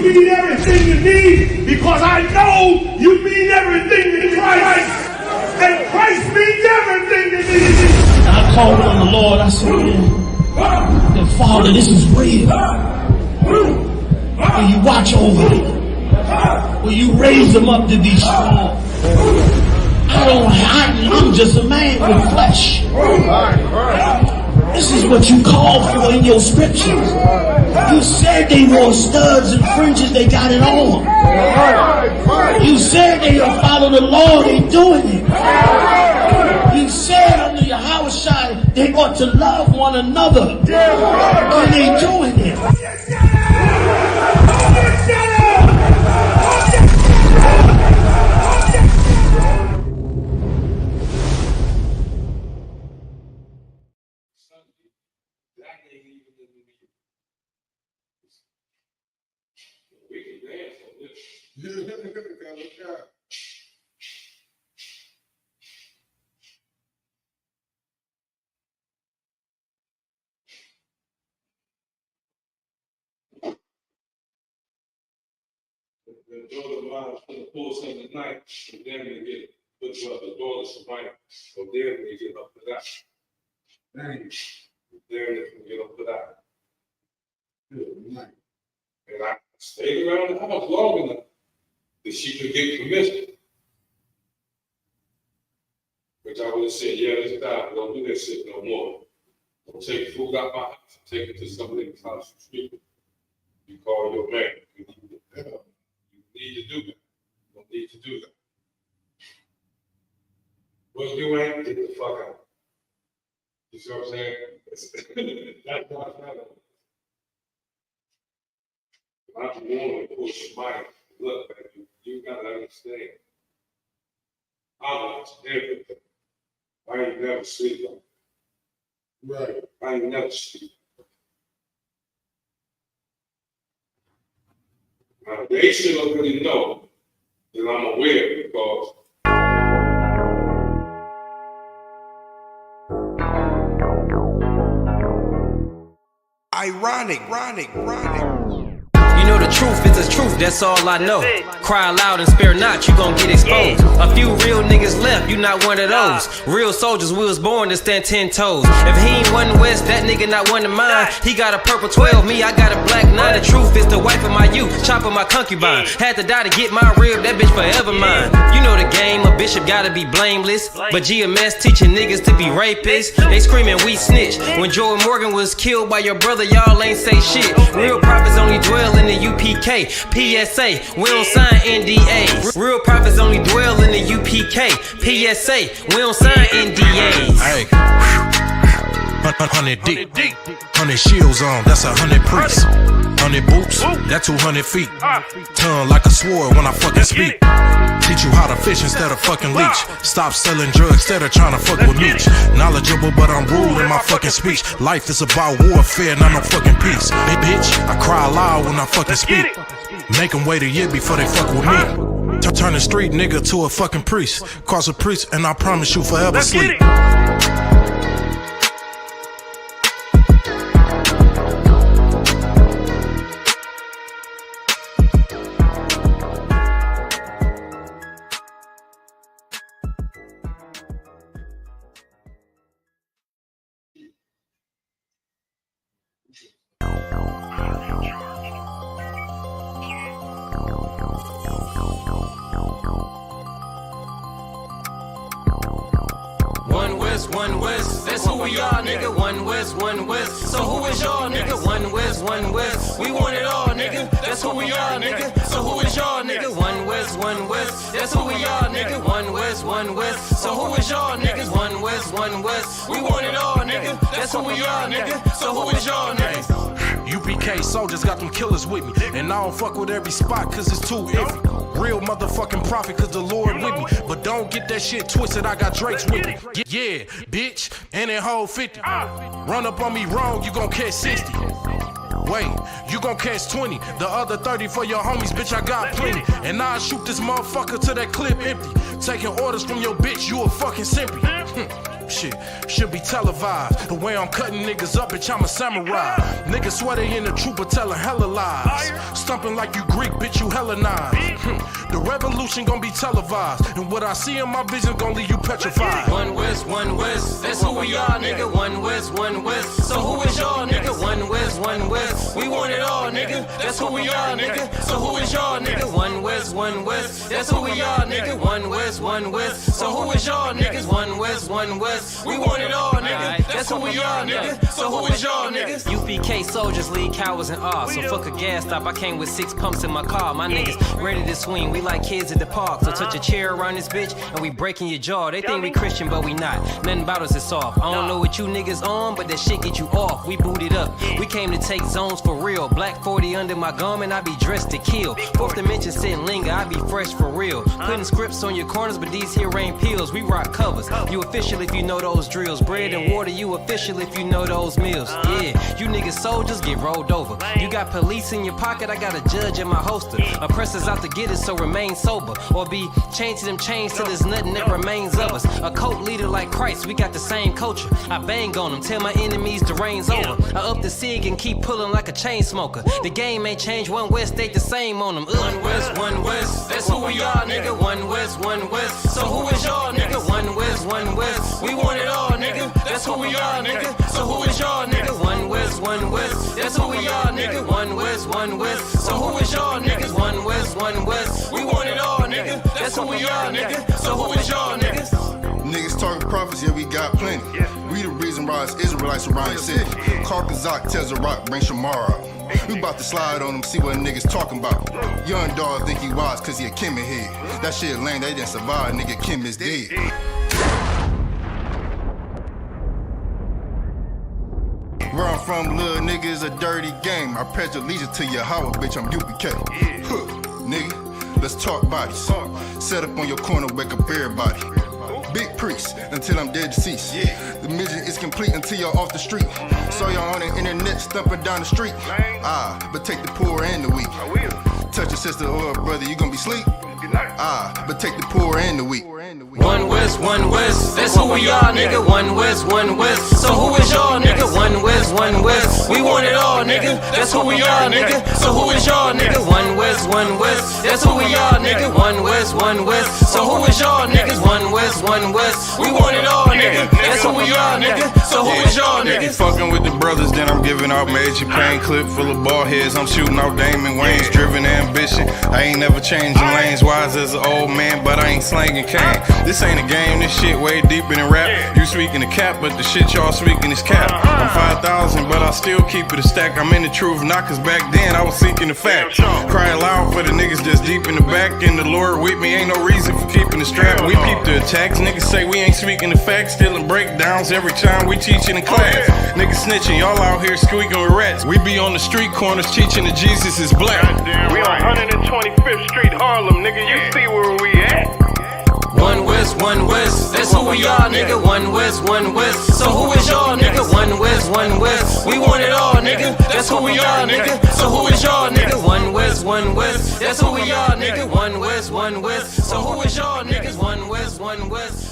mean everything to me because I know you mean everything to Christ. And Christ means everything to me. I called on the Lord. I said, that Father, this is real. Will you watch over me? Will you raise them up to be strong? I'm just a man with flesh. This is what you called for in your scriptures. You said they wore studs and fringes, they got it on. You said they will follow the Lord, they doing it. You said under your house shine, they ought to love one another. And they doing it. The daughter of mine was going to pull something tonight, and then they get put up the daughter somebody, so then they get up for that. Dang. Then they can get up for that. Good night. And I stayed around the house long enough that she could get permission. Which I would have said, yeah, it's time, don't do that shit no more. Don't take food out my house, take it to somebody's house and street. You call your man. You need to do that. You don't need to do that. Well, you ain't get the fuck out. You see what I'm saying? That's what I'm saying. I'm the one to push your mind. Look, man, you gotta understand. I watch everything. I ain't never sleep on it. Right. I ain't never sleep. Now, they should already know that I'm aware because ironic. You know the truth is the truth, that's all I know. Cry loud and spare not, you gon' get exposed. A few real niggas left, you not one of those. Real soldiers, we was born to stand 10 toes. If he ain't one West, that nigga not one of mine. He got a purple 12, me, I got a black 9. The truth is the wife of my youth, chopping my concubine. Had to die to get my rib, that bitch forever mine. You know the game, a bishop gotta be blameless. But GMS teaching niggas to be rapists. They screaming we snitch. When Jordan Morgan was killed by your brother, y'all ain't say shit. Real prophets only dwell in the UPK, PSA, we don't sign NDAs. Real prophets only dwell in the UPK, PSA, we don't sign NDAs. Hey, 100 deep, 100 shields on, that's 100 priests. 100 boots, that's 200 feet. Tongue like a sword when I fucking speak. Teach you how to fish instead of fucking leech. Stop selling drugs instead of trying to fuck with me. Knowledgeable, but I'm rude in my fucking speech. Life is about warfare, not no fucking peace. Hey bitch, I cry loud when I fucking speak. Make them wait a year before they fuck with me. Turn a street nigga to a fucking priest. Cause a priest and I promise you forever sleep. One West, that's who we are, nigga. One West. So who is y'all, nigga? One West. We want it all, nigga. That's who we are, nigga. So who is y'all, nigga? One West. That's who we are, nigga. One West. So who is y'all, niggas? One West. We want it all, nigga. That's who we are, nigga. So who is y'all, niggas? UPK soldiers got them killers with me. And I don't fuck with every spot cause it's too iffy. Real motherfucking prophet cause the Lord with me. But don't get that shit twisted, I got Drake's with me. Yeah, bitch, and that whole 50. Run up on me wrong, you gon' catch 60. Wait, you gon' catch 20. The other 30 for your homies, bitch, I got plenty. And I'll shoot this motherfucker till that clip empty. Taking orders from your bitch, you a fucking simpy. Shit, should be televised. The way I'm cutting niggas up, bitch, I'm a samurai. Niggas swear they in the truth, but telling hella lies. Stumping like you Greek, bitch, you Hellenized. The revolution gon' be televised. And what I see in my vision gon' leave you petrified. One West, that's who we are, nigga. One West. So who is y'all, nigga? One West. We want it all, nigga. That's who we are, nigga. So who is y'all, nigga? One West. That's who we are, nigga. One West. So who is y'all, niggas? One West. We want it all, nigga. That's who we are, nigga. So who is y'all, niggas? UPK soldiers lead cowards in awe. So fuck a gas stop. I came with 6 pumps in my car. My niggas ready to swing. We like kids at the park. So touch a chair around this bitch and we breaking your jaw. They think we Christian, but we not. Nothing about us is soft. I don't know what you niggas on, but that shit get you off. We booted up. We came to take zones for real. Black 40 under my garment, I be dressed to kill. Fourth dimension sitting linger, I be fresh for real. Putting scripts on your corners, but these here ain't pills. We rock covers. You official if you know those drills. Bread and water, you official if you know those meals. Yeah, you niggas soldiers get rolled over. You got police in your pocket, I got a judge in my holster. Oppressors out to get us, so remain sober. Or be chained to them chains till there's nothing that remains of us. A cult leader like Christ, we got the same culture. I bang on them, tell my enemies the reign's over. I up the cig and keep pulling like a chain smoker. The game ain't changed, One West stayed the same on them. One West, that's who we are, nigga. One West. So who is y'all, nigga? One West. We want it all, nigga. That's who we are, nigga. So who is y'all, nigga? One West. That's who we are, nigga. One West. So who is y'all, niggas? One West. We want it all, nigga. That's who we are, nigga. So who is y'all, niggas? Niggas talking prophets, yeah, we got plenty. We the reason why it's Israelites around the city. Karkazak tells a rock, bring Shamar out. We about to slide on them, see what niggas talking about. Young dog think he wise cause he a Kim head. That shit lame, they didn't survive, nigga, Kim is dead. Where I'm from, little nigga, is a dirty game. I pledge allegiance to Yahweh, bitch, I'm UPK. Nigga, let's talk bodies. Set up on your corner, wake up everybody. Big priest, until I'm dead deceased. The mission is complete until you're off the street. Saw y'all on the internet, stumping down the street. But take the poor and the weak. Touch your sister or brother, you gon' be sleep. But take the poor and the weak. One West, that's who we are, nigga. One West. So who is y'all, nigga? One West. We want it all, nigga. That's who we are, nigga. So who is y'all, nigga? One West. That's who we are, nigga. One West. So who is y'all, niggas? One West. We want it all, nigga. That's who we are, nigga. So who is y'all, niggas? Fucking with the brothers, then I'm giving out major pain. Clip full of ball heads, I'm shooting out Damon Wayne's. Driven ambition, I ain't never changing lanes. Wise as an old man, but I ain't slanging cane. This ain't a game, this shit way deeper than rap. You speaking the cap, but the shit y'all speaking is cap. I'm 5,000, but I still keep it a stack. I'm in the truth, not cause back then I was seeking the fact. Crying loud for the niggas that's deep in the back. And the Lord with me, ain't no reason for keeping the strap. We peep the attacks, niggas say we ain't speaking the facts. Stealing breakdowns every time we teaching in class. Niggas snitching, y'all out here squeaking with rats. We be on the street corners teaching that Jesus is black. We on 125th Street, Harlem, nigga. You see where we at? One West, that's who we are, nigga. One West. So who is y'all, nigga? One West. We want it all, nigga. That's who we are, nigga. So who is y'all, nigga? One West. That's who we are, nigga. One West. So who is y'all, niggas? One West.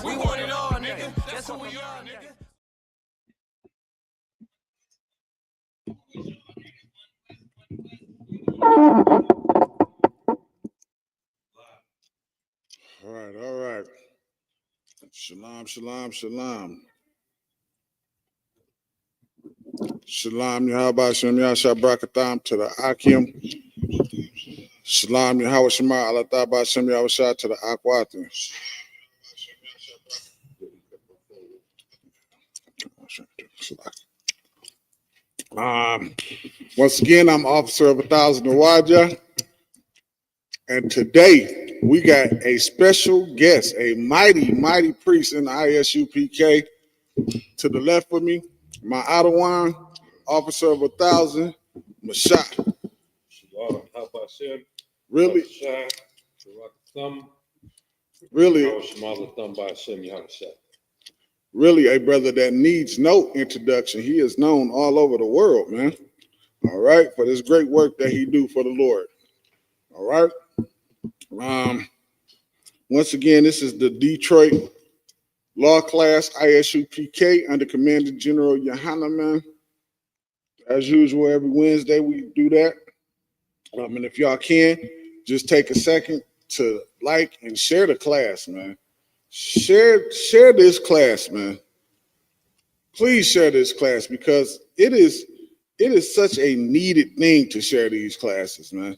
We want it all, nigga. That's who we are, nigga. All right. Shalom. Shalom, Yahweh Shem Yahshua Brakatham to the Akim. Shalom, Yahweh Shema Alataba Shem Yahshua to the Akwatim. Once again, I'm Officer of 1,000 Nawaja. And today, we got a special guest, a mighty priest in the Isupk. To the left of me, my Ottawa, Officer of 1,000, Mashat. Really? Really a brother that needs no introduction. He is known all over the world, man. All right, for this great work that he do for the Lord. All right. Once again, this is the Detroit Law class, ISUPK, under Commander General Yohana, man. As usual, every Wednesday we do that. And if y'all can, just take a second to like and share the class, man. Share this class, man. Please share this class because it is such a needed thing to share these classes, man.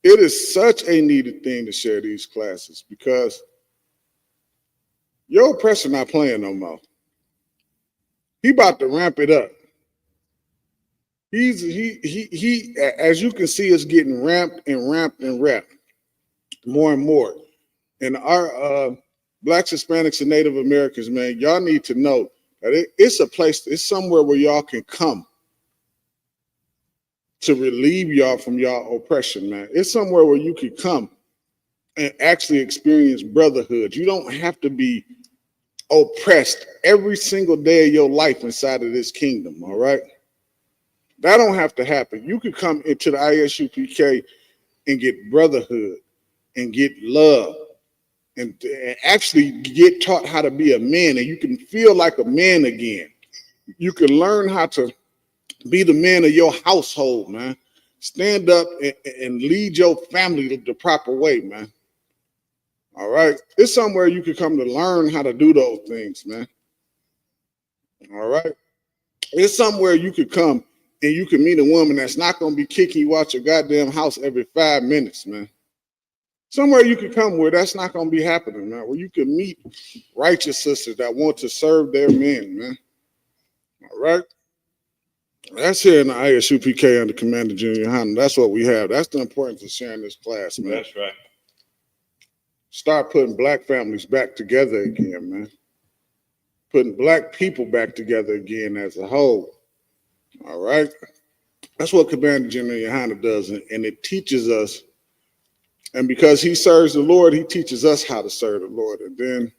It is such a needed thing to share these classes because your oppressor not playing no more. He about to ramp it up. He as you can see, is getting ramped more and more. And our Blacks, Hispanics, and Native Americans, man, y'all need to know that it's a place, it's somewhere where y'all can come to relieve y'all from y'all oppression, man. It's somewhere where you can come and actually experience brotherhood. You don't have to be oppressed every single day of your life inside of this kingdom, all right? That don't have to happen. You could come into the ISUPK and get brotherhood and get love and actually get taught how to be a man, and you can feel like a man again. You can learn how to be the man of your household, man. Stand up and lead your family the proper way, man. All right? It's somewhere you can come to learn how to do those things, man. All right? It's somewhere you could come and you can meet a woman that's not going to be kicking you out your goddamn house every 5 minutes, man. Somewhere you could come where that's not going to be happening, man. Where you can meet righteous sisters that want to serve their men, man. All right? That's here in the ISUPK under Commander Junior Yohana. That's what we have. That's the importance of sharing this class, man. That's right. Start putting black families back together again, man. Putting black people back together again as a whole. All right? That's what Commander General Yohana does, and it teaches us. And because he serves the Lord, he teaches us how to serve the Lord. And then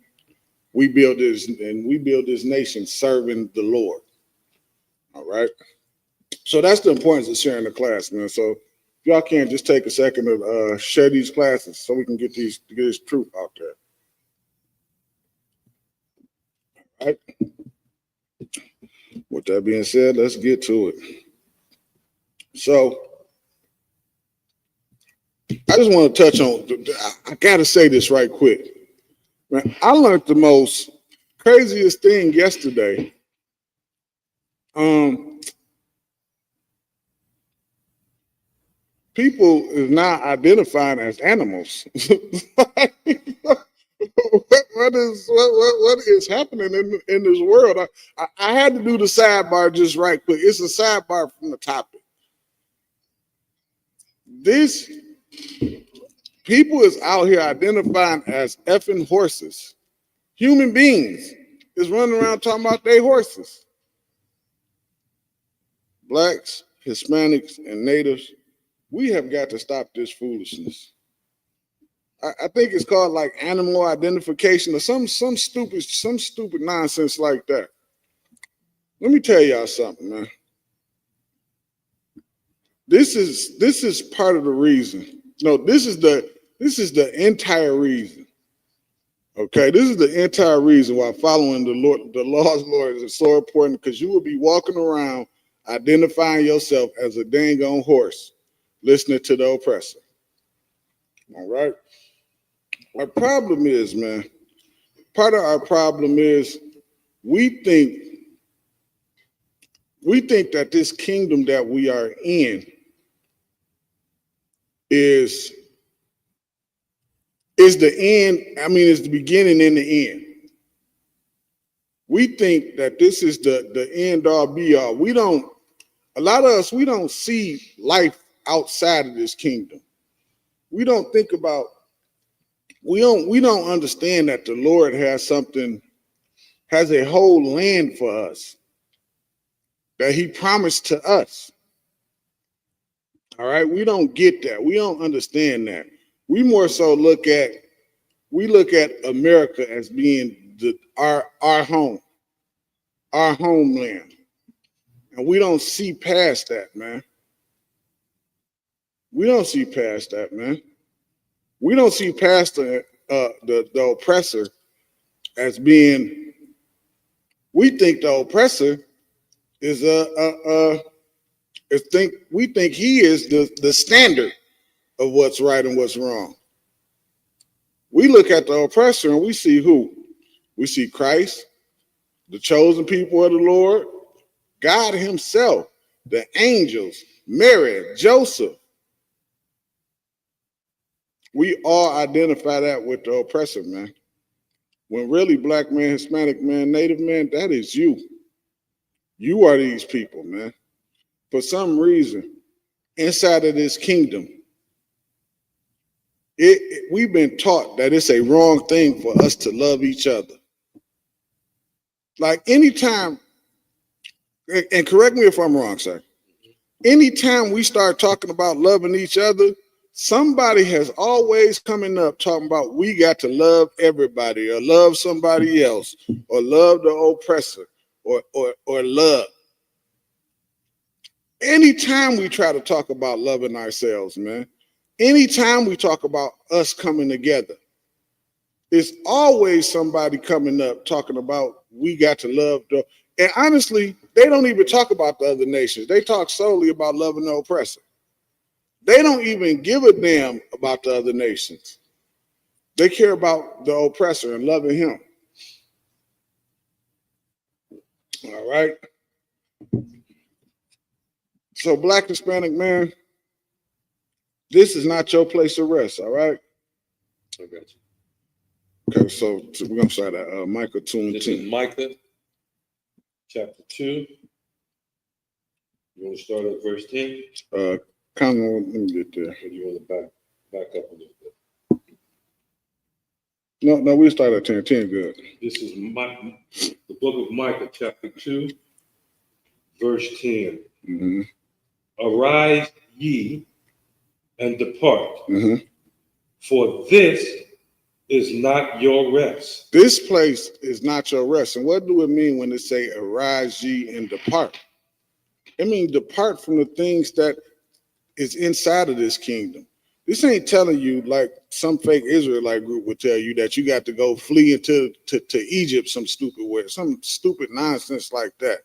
we build this nation serving the Lord. All right? So that's the importance of sharing the class, man. So if y'all can just take a second to share these classes so we can get this truth out there. All right? With that being said, let's get to it. So I just want to touch on, I got to say this right quick. Man, I learned the most craziest thing yesterday. People is now identifying as animals. What is happening in this world? I had to do the sidebar just right quick. It's a sidebar from the topic. This people is out here identifying as effing horses. Human beings is running around talking about they horses. Blacks, Hispanics, and natives, we have got to stop this foolishness. I think it's called like animal identification or some stupid nonsense like that. Let me tell y'all something, man. This is part of the reason. No, this is the entire reason. Okay, this is the entire reason why following the laws, Lord, is so important, because you will be walking around identifying yourself as a dang on horse, listening to the oppressor. All right. Our problem is, man, part of our problem is we think that this kingdom that we are in is the end. I mean, it's the beginning and the end. We think that this is the end all be all. A lot of us, we don't see life outside of this kingdom. We don't think about, we don't understand that the Lord has a whole land for us that he promised to us. All right, we don't get that. We don't understand that. We more so look at America as being our home, our homeland. And we don't see past that, man. We don't see past that, man. We don't see past the oppressor as being, we think the oppressor is we think he is the standard of what's right and what's wrong. We look at the oppressor and we see who? We see Christ, the chosen people of the Lord, God himself, the angels, Mary, Joseph. We all identify that with the oppressor, man. When really black man, Hispanic man, Native man, that is you. You are these people, man. For some reason, inside of this kingdom, we've been taught that it's a wrong thing for us to love each other. Like anytime, and correct me if I'm wrong, sir. Anytime we start talking about loving each other, somebody has always coming up talking about we got to love everybody or love somebody else or love the oppressor or love. Anytime we try to talk about loving ourselves, man, anytime we talk about us coming together, it's always somebody coming up talking about we got to love the, and honestly, they don't even talk about the other nations. They talk solely about loving the oppressor. They don't even give a damn about the other nations. They care about the oppressor and loving him. All right. So black Hispanic man, this is not your place of rest, all right? I got you. Okay, so we're gonna start at Micah 2 and 10. This is Micah chapter 2. You want to start at verse 10? Let me get there. Or do you want to back up a little bit? No, we start at 10. 10, good. This is the book of Micah chapter 2, verse 10. Mm-hmm. Arise ye and depart, Mm-hmm. for this is not your rest. This place is not your rest. And what do it mean when it say arise ye and depart? It means depart from the things that is inside of this kingdom. This ain't telling you like some fake Israelite group would tell you that you got to go flee into to Egypt some stupid way, some stupid nonsense like that.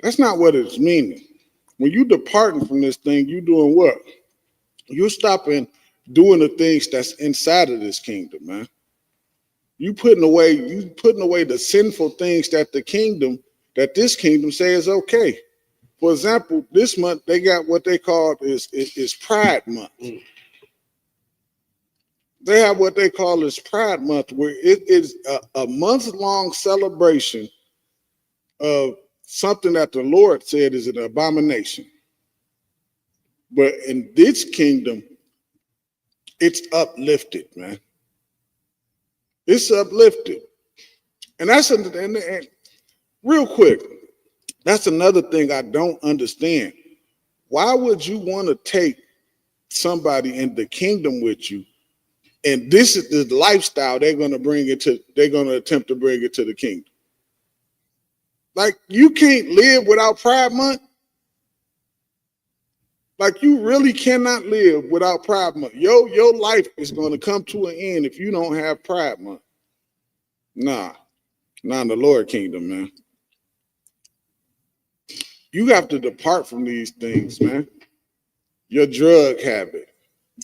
That's not what it's meaning. When you departing from this thing, you doing what? You're stopping doing the things that's inside of this kingdom, man. You putting away the sinful things that this kingdom says okay. For example, this month they got what they call is Pride Month. Mm. They have what they call is Pride Month, where it is a month-long celebration of something that the Lord said is an abomination. But in this kingdom, it's uplifted, man. It's uplifted. And that's and real quick, that's another thing I don't understand. Why would you want to take somebody in the kingdom with you, and this is the lifestyle they're going to attempt to bring it to the kingdom? Like, you can't live without Pride Month. Like, you really cannot live without Pride Month. Your life is going to come to an end if you don't have Pride Month. Nah, not in the Lord kingdom, man. You have to depart from these things, man. Your drug habit,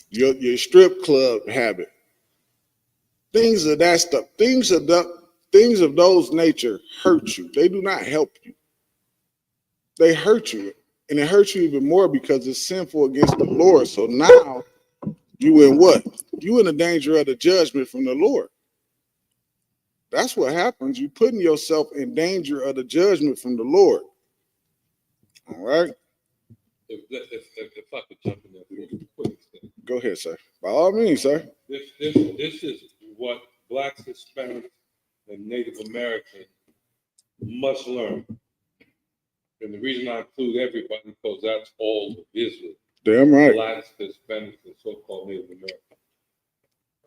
your strip club habit, things of that stuff, things of those nature hurt you. They do not help you. They hurt you. And it hurts you even more because it's sinful against the Lord. So now you in what? You in the danger of the judgment from the Lord. That's what happens. You putting yourself in danger of the judgment from the Lord. All right. If I could jump in there real quick. Go ahead, sir. By all means, sir. This is what blacks, Hispanics, and Native Americans must learn. And the reason I include everybody because that's all of Israel. Damn right. Blacks, Hispanics, and so-called Native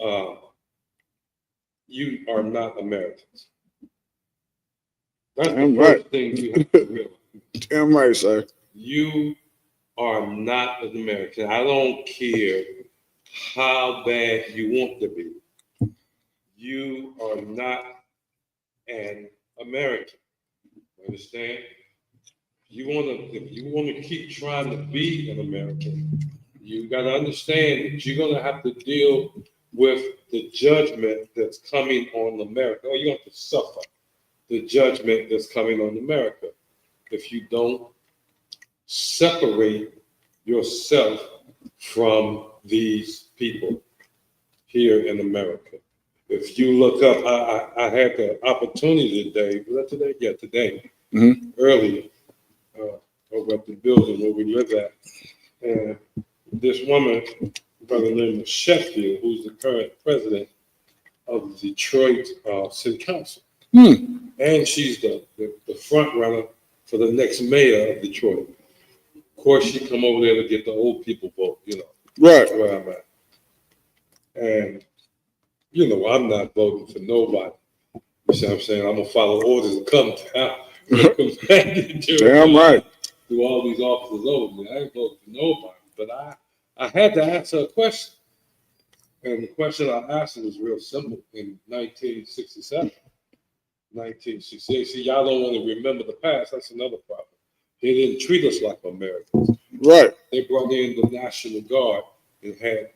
Americans. You are not Americans. That's Damn the right. first thing you have to realize. Damn right, sir. You are not an American. I don't care how bad you want to be. You are not and American. Understand? If you wanna keep trying to be an American, you gotta understand that you're gonna have to deal with the judgment that's coming on America, or you have to suffer the judgment that's coming on America if you don't separate yourself from these people here in America. If you look up, I had the opportunity today, was that today? Yeah, today, earlier, over at the building where we live at. And this woman by the name of Sheffield, who's the current president of the Detroit City Council. And she's the front runner for the next mayor of Detroit. Of course, she come over there to get the old people vote, you know. Right. Where I'm at. And, you know, I'm not voting for nobody. You see what I'm saying? I'm going to follow orders and come down. Damn right. Do all these officers over me. I ain't voting for nobody. But I had to ask her a question. And the question I asked her was real simple. In 1967, 1968, see, y'all don't want to remember the past. That's another problem. They didn't treat us like Americans. Right. They brought in the National Guard and had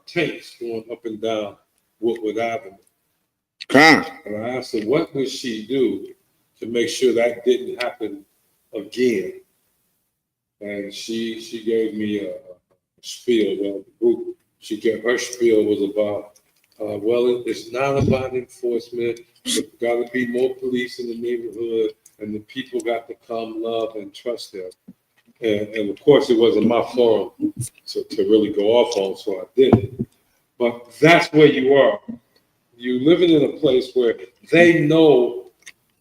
tanks going up and down Woodward Avenue. And I asked her, what would she do to make sure that didn't happen again? And she gave me a spiel. Well, the group, her spiel was about, it's not about enforcement. There's got to be more police in the neighborhood, and the people got to come, love, and trust them. And of course, it wasn't my forum to really go off on, so I didn't. But that's where you are. You're living in a place where they know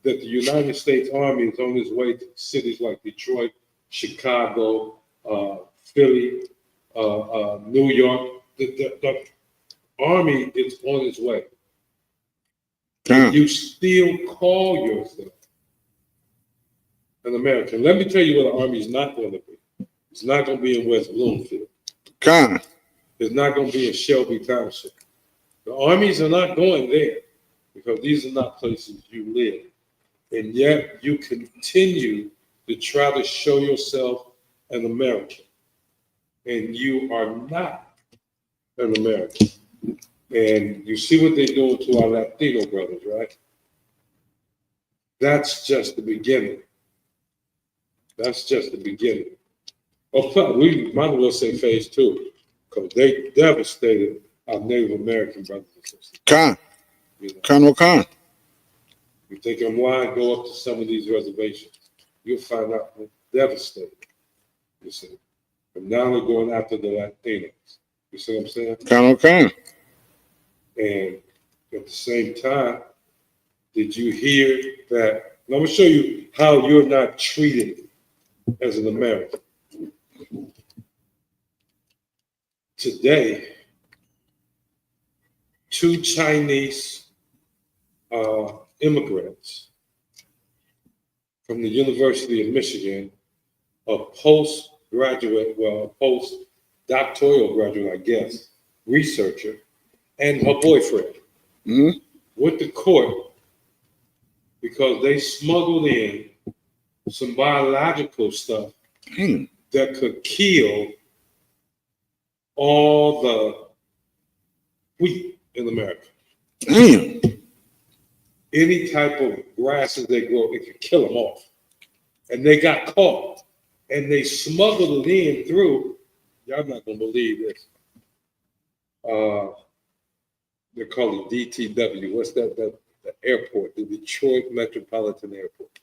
that the United States Army is on its way to cities like Detroit, Chicago, Philly, New York. The Army is on its way. You still call yourself an American. Let me tell you where the Army is not going to be. It's not going to be in West Bloomfield. It's not going to be in Shelby Township. The armies are not going there because these are not places you live. And yet you continue to try to show yourself an American. And you are not an American. And you see what they're doing to our Latino brothers, right? That's just the beginning. That's just the beginning. Oh, we might as well say phase 2, because they devastated our Native American brothers and sisters. You think I'm lying? Go up to some of these reservations. You'll find out they're devastated. You see. But now they're going after the Latinos. You see what I'm saying? And at the same time, did you hear that? Now, I'm going to show you how you're not treated as an American. Today, 2 Chinese immigrants from the University of Michigan, a postdoctoral graduate, I guess, researcher, and her boyfriend went to court because they smuggled in some biological stuff that could kill all the wheat in America. Any type of grasses they grow, it could kill them off. And they got caught. And they smuggled it in through, y'all not gonna believe this. They call it DTW. What's that? The airport, the Detroit Metropolitan Airport.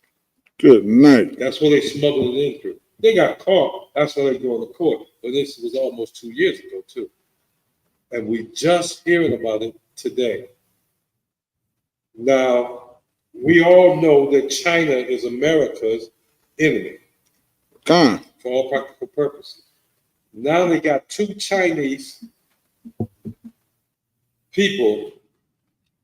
Good night. That's where they smuggled it in through. They got caught. That's why they go to court. But this was almost 2 years ago, too. And we just hearing about it today. Now, we all know that China is America's enemy. For all practical purposes. Now they got 2 Chinese people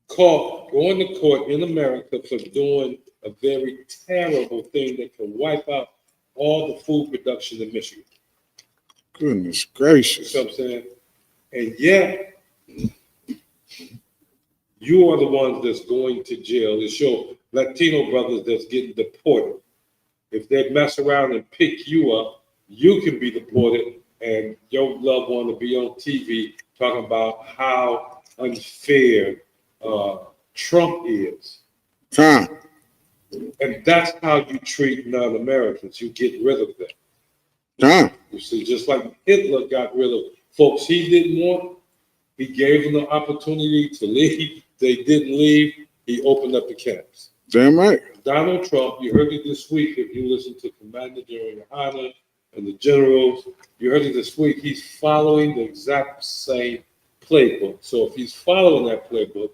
caught going to court in America for doing a very terrible thing that can wipe out all the food production in Michigan. Goodness gracious. You know what I'm saying? And yet, You are the ones that's going to jail. It's your Latino brothers that's getting deported. If they mess around and pick you up, you can be deported, and your loved one will be on TV talking about how unfair Trump is. Huh. And that's how you treat non-Americans. You get rid of them. Huh. You see, just like Hitler got rid of folks he didn't want, he gave them the opportunity to leave. They didn't leave. He opened up the camps. Damn right. Donald Trump, you heard it this week if you listen to Commander General Hanna and the generals, you heard it this week, he's following the exact same playbook. So if he's following that playbook,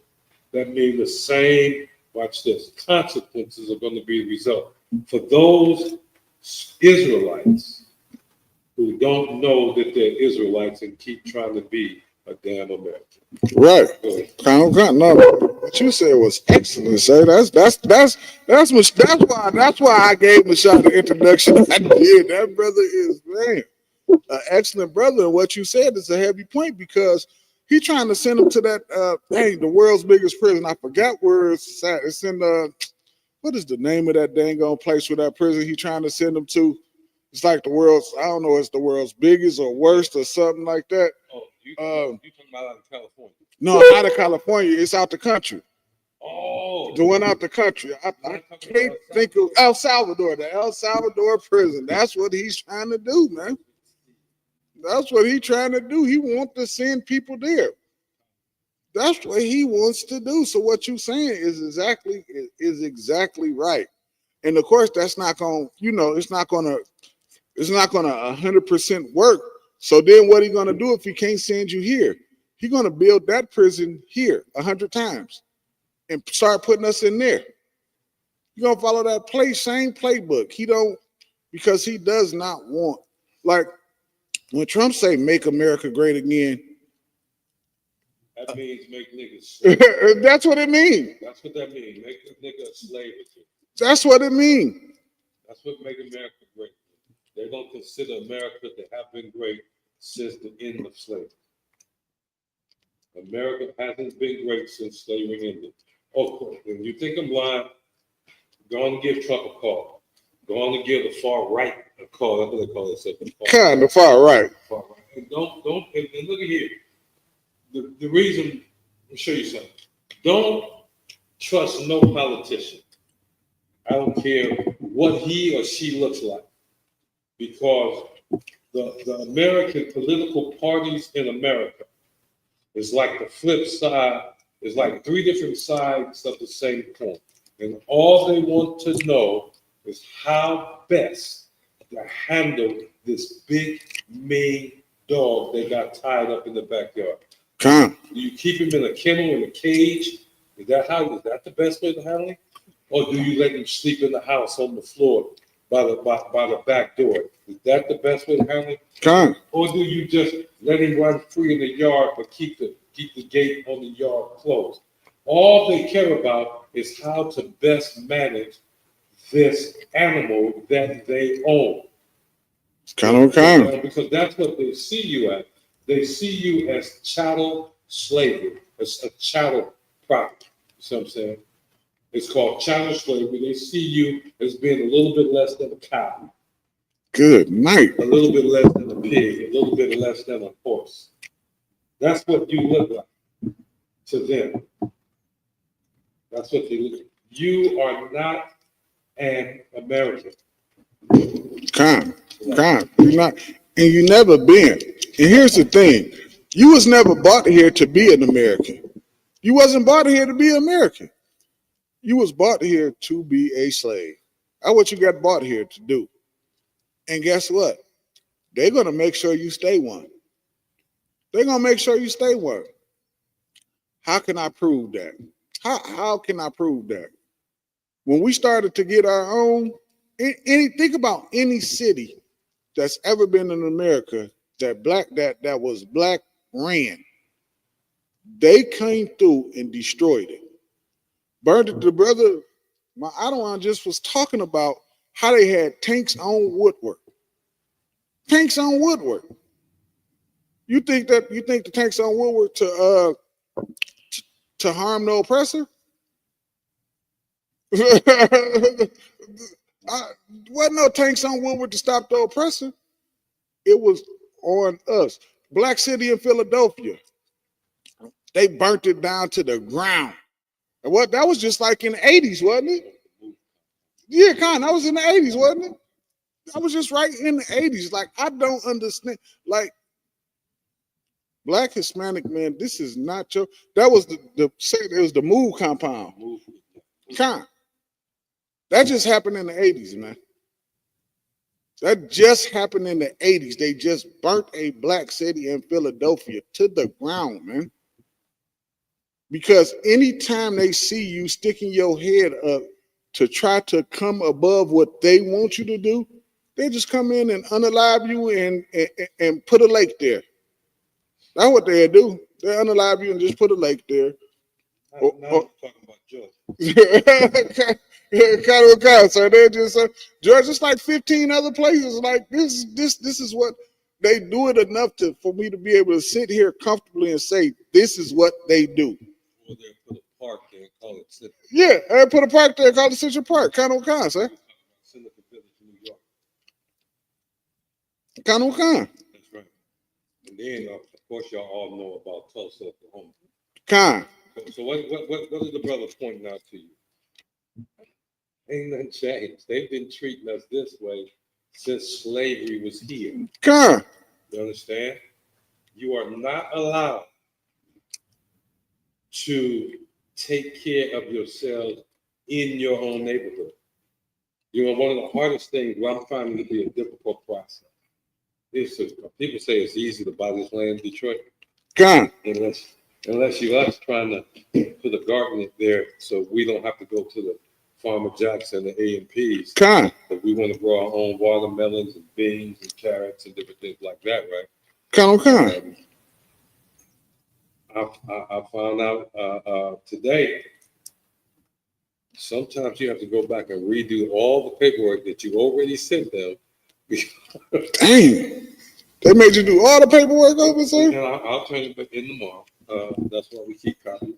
that means the same, watch this, consequences are going to be the result. For those Israelites who don't know that they're Israelites and keep trying to be a damn American. Right. No, what you said was excellent, sir. That's why I gave Michelle the introduction I did. That brother is, man, an excellent brother. And what you said is a heavy point because he's trying to send him to that the world's biggest prison. I forgot where it's at. It's in what is the name of that dang on place with that prison he's trying to send him to? It's like the world's, I don't know, it's the world's biggest or worst or something like that. Oh, you talking about out of California? No, out of California. It's out the country. Oh, The one out the country. I can't think of El Salvador, the El Salvador prison. That's what he's trying to do, man. That's what he's trying to do. He wants to send people there. That's what he wants to do. So what you're saying is exactly right. And of course, that's not going, it's not going to 100% work. So then what he going to do if he can't send you here? He's going to build that prison here 100 times and start putting us in there. You're going to follow that same playbook. Because he does not want, like when Trump say make America great again. that means make niggas. That's what it means. That's what that means. Make a nigga a slave. That's what it means. That's what make America great. They don't consider America to have been great since the end of slavery. America hasn't been great since slavery ended. Of course, when you think I'm lying, go on and give Trump a call. Go on and give the far right a call. That's what they call it. Kind of far right. Far right. And don't, and look at here. The reason, I'll show you something. Don't trust no politician. I don't care what he or she looks like, because the American political parties in America is like the flip side, is like three different sides of the same coin. And all they want to know is how best to handle this big, mean dog they got tied up in the backyard. Come. Do you keep him in a kennel, in a cage? Is that the best way to handle him? Or do you let him sleep in the house on the floor by the back door? Is that the best way to handle him? Come. Or do you just let him run free in the yard, but keep the gate on the yard closed? All they care about is how to best manage this animal that they own. Because that's what they see you as. They see you as chattel slavery, as a chattel property. You see what I'm saying? It's called chattel slavery. They see you as being a little bit less than a cow. Good night. A little bit less than a pig, a little bit less than a horse. That's what you look like to them. That's what they look like. You are not an American. You're not, and you never been. And here's the thing: you was never brought here to be an American. You wasn't brought here to be American. You was brought here to be a slave. That's what you got brought here to do. And guess what? They're gonna make sure you stay one. They're gonna make sure you stay one. How can I prove that? How can I prove that? When we started to get our own, think about any city that's ever been in America that was black ran. They came through and destroyed it. Burned it. The brother, my Adawan just was talking about how they had tanks on woodwork. Tanks on woodwork. You think the tanks on woodwork to harm the oppressor? Wasn't no tanks on Woodward to stop the oppressor. It was on us. Black City in Philadelphia, they burnt it down to the ground. And what that was just like in the 80s, wasn't it? Yeah, that was in the 80s, wasn't it? That was just right in the 80s. Like, I don't understand. Like, Black Hispanic man, this is not your. That was it was the Move compound. That just happened in the 80s, man. That just happened in the 80s. They just burnt a black city in Philadelphia to the ground, man. Because anytime they see you sticking your head up to try to come above what they want you to do, they just come in and unalive you and put a lake there. That's what they do. They unalive you and just put a lake there. Now I'm talking about Georgia. So they just Georgia, just like 15 other places. Like this is what they do it enough for me to be able to sit here comfortably and say this is what they do. Well, they put a park there and call it Central. Yeah, they put a park there and call it Central Park. Central Village, New York. That's right. And then, of course, y'all all know about Tulsa, Oklahoma. So what is the brother pointing out to you? Ain't nothing changed. They've been treating us this way since slavery was here. You understand? You are not allowed to take care of yourself in your own neighborhood. You know, one of the hardest things, what I'm finding to be a difficult process, is people say it's easy to buy this land in Detroit. Unless you us trying to put a garden there so we don't have to go to the Farmer Jacks and the A&Ps. But we want to grow our own watermelons and beans and carrots and different things like that, right? I found out today, sometimes you have to go back and redo all the paperwork that you already sent them. Dang. They made you do all the paperwork over, sir? And I'll turn it back in tomorrow. That's why we keep copies.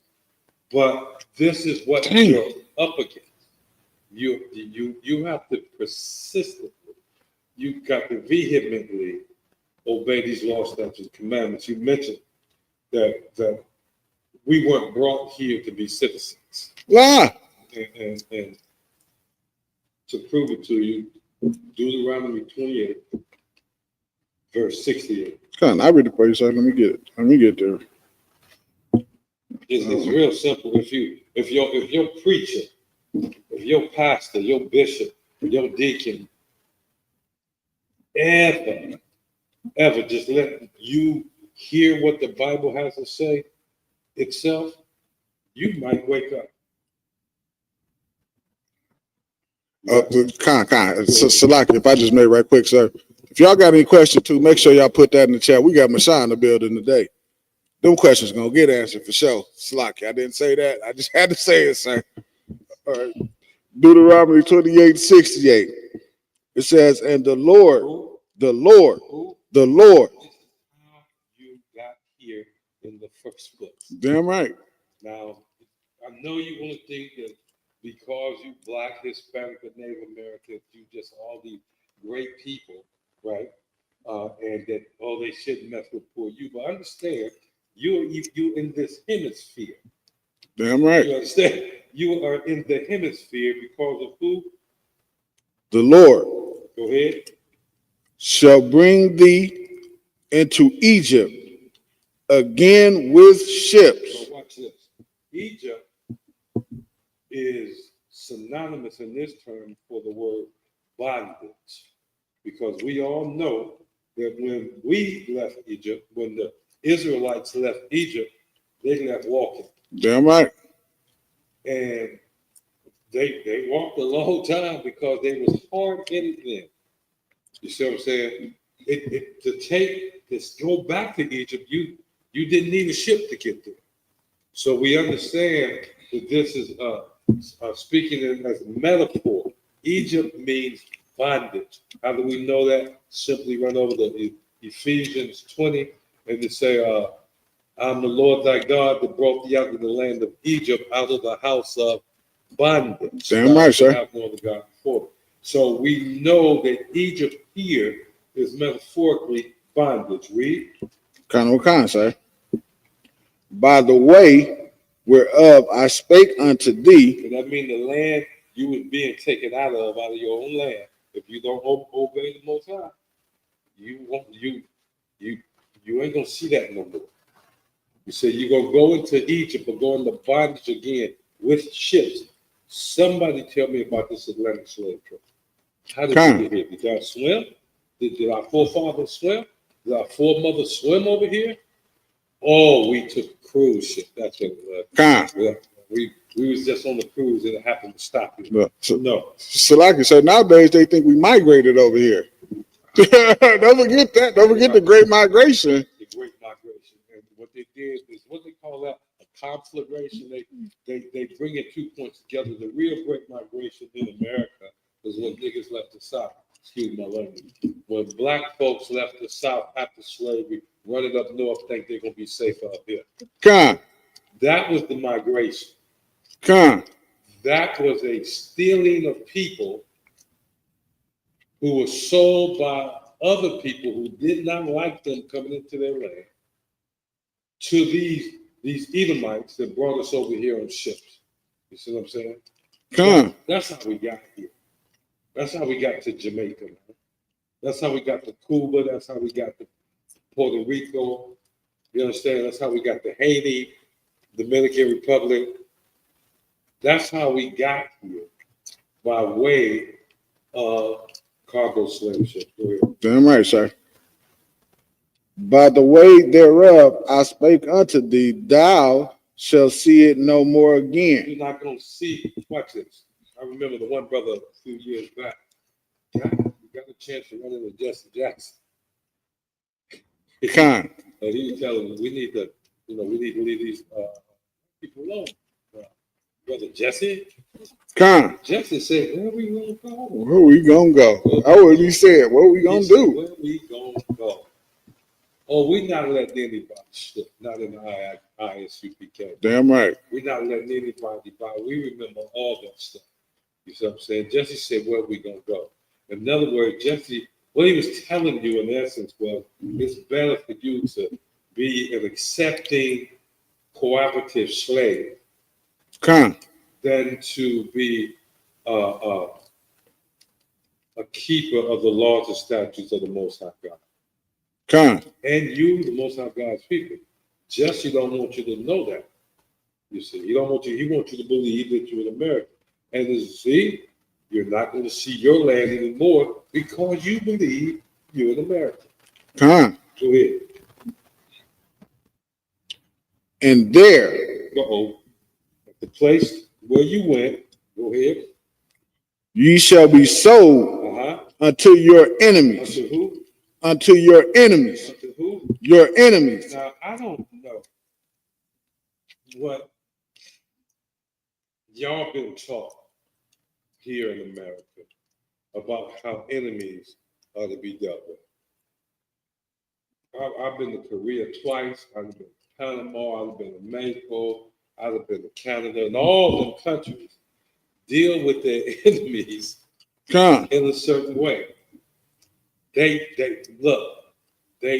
But this is what you're up against. You have to persistently, you got to vehemently obey these laws, statutes, and commandments. You mentioned that we weren't brought here to be citizens. And to prove it to you, Deuteronomy 28, verse 68. I read it for you, sir. Let me get there. It's real simple. If your preacher, if your pastor, your bishop, your deacon, ever just let you hear what the Bible has to say itself, you might wake up. Salaki, if I just may right quick, sir. If y'all got any questions too, make sure y'all put that in the chat. We got Masha in the building today. Them questions gonna get answered for sure. Salaki, I didn't say that. I just had to say it, sir. All right. Deuteronomy 28:68. It says, and the Lord. This is how you got here in the first place. Damn right. Now, I know you want to think that because you Black, Hispanic, and Native Americans, you just all these great people, right? And that they shouldn't mess with poor you. But understand, you in this hemisphere. Damn right. You understand? You are in the hemisphere because of who? The Lord. Go ahead. Shall bring thee into Egypt again with ships. So watch this. Egypt is synonymous in this term for the word bondage, because we all know that when we left Egypt, when the Israelites left Egypt, they left walking. Damn right. And they walked a long time because they was hard-headed then. You see what I'm saying? To go back to Egypt, you didn't need a ship to get there. So we understand that this is speaking as a metaphor. Egypt means bondage. How do we know that? Simply run over the Ephesians 20 and to say, I'm the Lord thy God that brought thee out of the land of Egypt, out of the house of bondage. Damn right, sir. Have no other God before. So we know that Egypt here is metaphorically bondage. Read. Kind, sir. By the way whereof I spake unto thee. And that means the land you was being taken out of your own land. If you don't obey the Most High, you ain't gonna see that no more. You say you're gonna go into Egypt or go into bondage again with ships. Somebody tell me about this Atlantic slave trade. How did we get here? Did y'all swim? Did our forefathers swim? Did our foremothers swim over here? Oh, we took a cruise ship. That's what it was. We was just on the cruise and it happened to stop you. No. So like I said, nowadays they think we migrated over here. Don't forget that. Don't forget the Great Migration. The Great Migration. And what they did is, what they call that? A conflagration. They bring it 2 points together. The real Great Migration in America was when niggas left the South. Excuse my language. When black folks left the South after slavery, running up north, think they're gonna be safer up here. That was the migration. That was a stealing of people who were sold by other people who did not like them coming into their land to these Edomites that brought us over here on ships. You see what I'm saying? That's how we got here. That's how we got to Jamaica. Man. That's how we got to Cuba. That's how we got to Puerto Rico. You understand? That's how we got to Haiti, Dominican Republic. That's how we got here by way of cargo slave ship. Damn right, sir. By the way thereof I spake unto thee, thou shalt see it no more again. You're not going to see. Watch this. I remember the one brother a few years back. We got a chance to run into Jesse Jackson. And he was telling me we need to leave these people alone. Brother Jesse. Jesse said, "Where we gonna go? Where we gonna go?" That's what he said. What we gonna do? Where we gonna go? Oh, we not letting anybody slip. Not in the ISUPK. Damn right. We not letting anybody by. We remember all that stuff. You see what I'm saying? Jesse said, "Where we gonna go?" In other words, Jesse, what he was telling you in essence was, it's better for you to be an accepting, cooperative slave than to be a keeper of the laws and statutes of the Most High God. And you, the Most High God's people. Jesse don't want you to know that. You see, he wants you to believe that you're an American. And as you see, you're not going to see your land anymore because you believe you're an American. Go ahead. And there, the place where you went, go ahead. Ye shall be sold unto your enemies. Unto who? Unto your enemies. Unto who? Your enemies. Now, I don't know what y'all been taught here in America about how enemies are to be dealt with. I've been to Korea twice. I've been to Panama. I've been to Mexico. I've been to Canada. And all them countries deal with their enemies in a certain way. They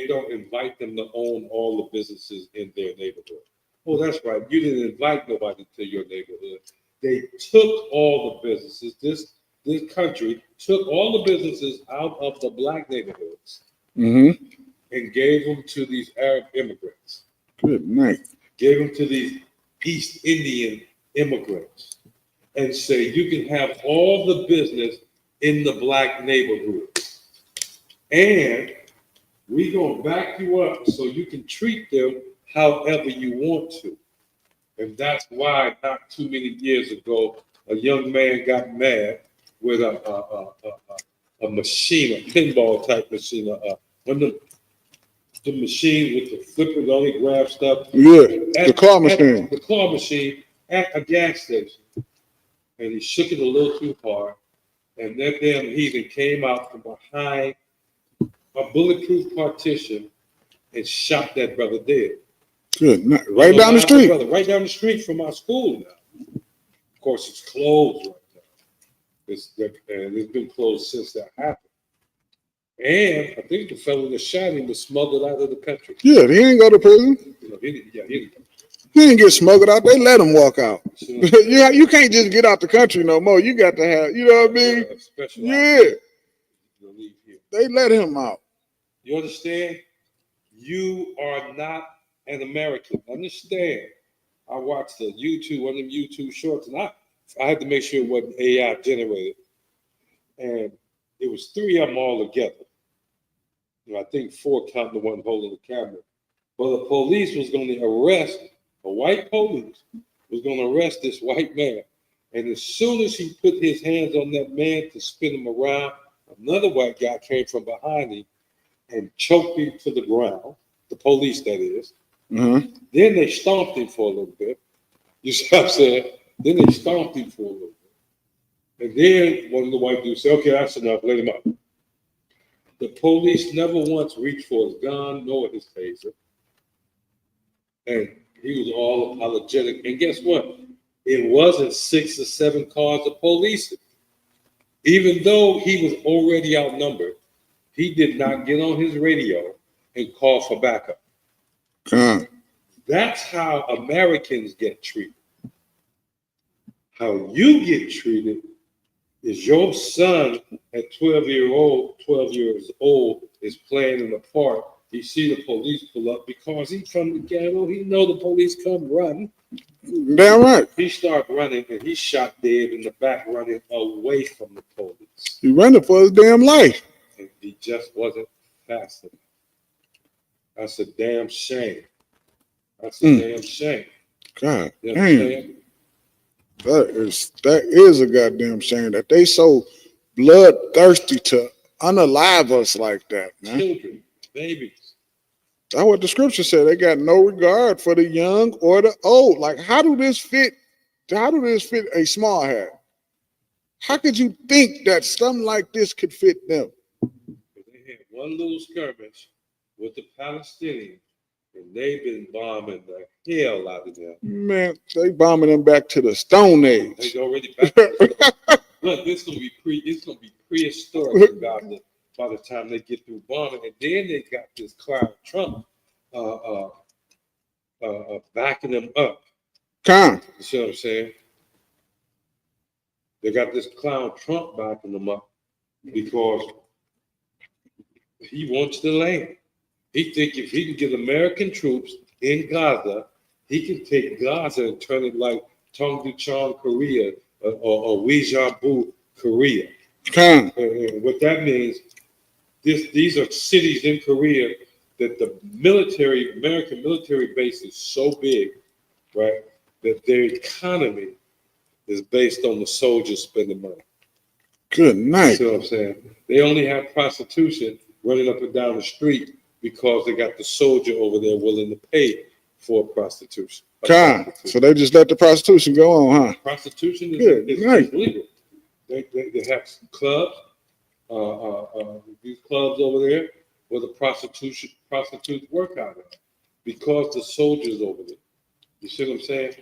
don't invite them to own all the businesses in their neighborhood. Oh, that's right. You didn't invite nobody to your neighborhood. They took all the businesses. This country took all the businesses out of the black neighborhoods and gave them to these Arab immigrants. Good night. Gave them to these East Indian immigrants and say, you can have all the business in the black neighborhood. And we're going to back you up so you can treat them however you want to. And that's why not too many years ago, a young man got mad with a machine, a pinball type machine, one of the machine with the flippers on it, grab stuff. Yeah, the claw machine. The claw machine at a gas station. And he shook it a little too hard. And that damn heathen came out from behind a bulletproof partition and shot that brother dead. Good night. Right down the street. Brother, right down the street from our school now. Of course, it's closed right now. It's been closed since that happened. And I think the fellow that shot him was smuggled out of the country. Yeah, he ain't go to prison. He didn't get smuggled out. They let him walk out. You can't just get out the country no more. You got to have, you know what I mean? Yeah. They let him out. You understand? You are not an American. Understand? I watched one of them YouTube shorts, and I had to make sure it wasn't AI generated. And it was 3 of them all together. I think 4 counting the one holding the camera. But the police was going to arrest, a white police was going to arrest this white man. And as soon as he put his hands on that man to spin him around, another white guy came from behind him and choked him to the ground, the police that is. Mm-hmm. Then they stomped him for a little bit. You see what I'm saying? Then they stomped him for a little bit. And then one of the white dudes said, okay, that's enough, let him out. The police never once reached for his gun nor his taser. And he was all apologetic. And guess what? It wasn't 6 or 7 cars of police. Even though he was already outnumbered, he did not get on his radio and call for backup. That's how Americans get treated. How you get treated is your son at 12 years old is playing in the park. He see the police pull up because he's from the ghetto. He know the police come running. Damn right. He start running and he shot dead in the back running away from the police. He running for his damn life. And he just wasn't fast enough. That's a damn shame. That's a damn shame. God You damn. That is a goddamn shame that they so bloodthirsty to unalive us like that, man. Children, babies. That's what the scripture said. They got no regard for the young or the old. Like, how do this fit a small hat? How could you think that something like this could fit them? They had one little skirmish with the Palestinians, and they've been bombing the hell out of them. Man, they bombing them back to the Stone Age. They already back to the Stone. Look, it's gonna be prehistoric by the time they get through bombing, and then they got this clown Trump backing them up. You see what I'm saying? They got this clown Trump backing them up because he wants the land. He think if he can get American troops in Gaza, he can take Gaza and turn it like Tongducheon, Korea, or Uijeongbu, Korea. And what that means, these are cities in Korea that the American military base is so big, right, that their economy is based on the soldiers spending money. Good night. See what I'm saying? They only have prostitution running up and down the street because they got the soldier over there willing to pay for prostitution. So they just let the prostitution go on, huh? Prostitution is legal. They have clubs, these clubs over there where the prostitutes work out of because the soldiers over there. You see what I'm saying?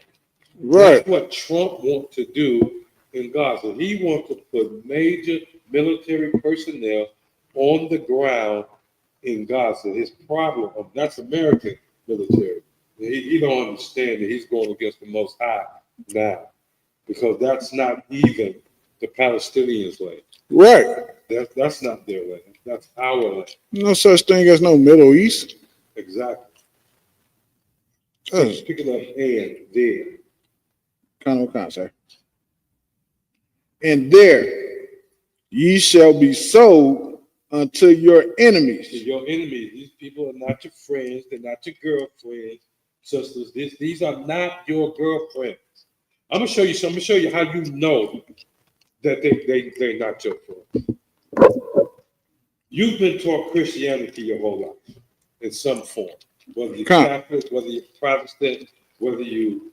Right. That's what Trump wants to do in Gaza. He wants to put major military personnel on the ground in Gaza. His problem, that's American military. He don't understand that he's going against the Most High now because that's not even the Palestinians' land. Right. That's not their land. That's our land. No such thing as no Middle East. Exactly. So pick it up and there. Sir. And there ye shall be sold unto your enemies. Your enemies. These people are not your friends. They're not your girlfriends. Such as this. These are not your girlfriends. I'm gonna show you something. I'm gonna show you how you know that they're not your friends. You've been taught Christianity your whole life in some form. Whether you're Catholic, whether you're Protestant, whether you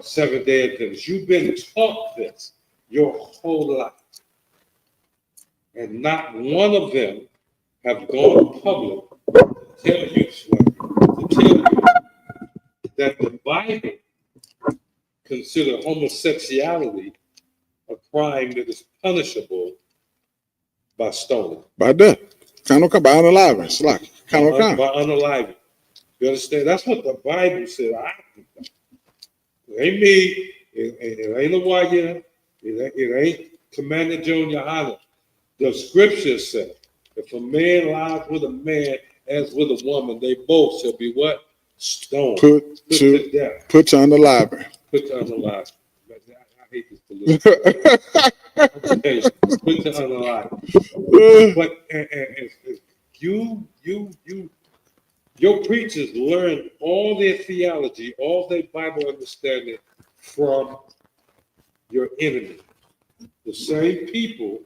Seventh-day Adventist. You've been taught this your whole life. And not one of them have gone public to tell you that the Bible consider homosexuality a crime that is punishable by stoning. By death. By unaliving. Slack. By unaliving. You understand? That's what the Bible said. It ain't me. It ain't a wire. It ain't Commander Joan Yohana. The scriptures say, if a man lies with a man as with a woman, they both shall be what? Stoned. Put to death. Put to unaliving. Put to unaliving. I hate this political. Put to unaliving. But your preachers learn all their theology, all their Bible understanding from your enemy. The same people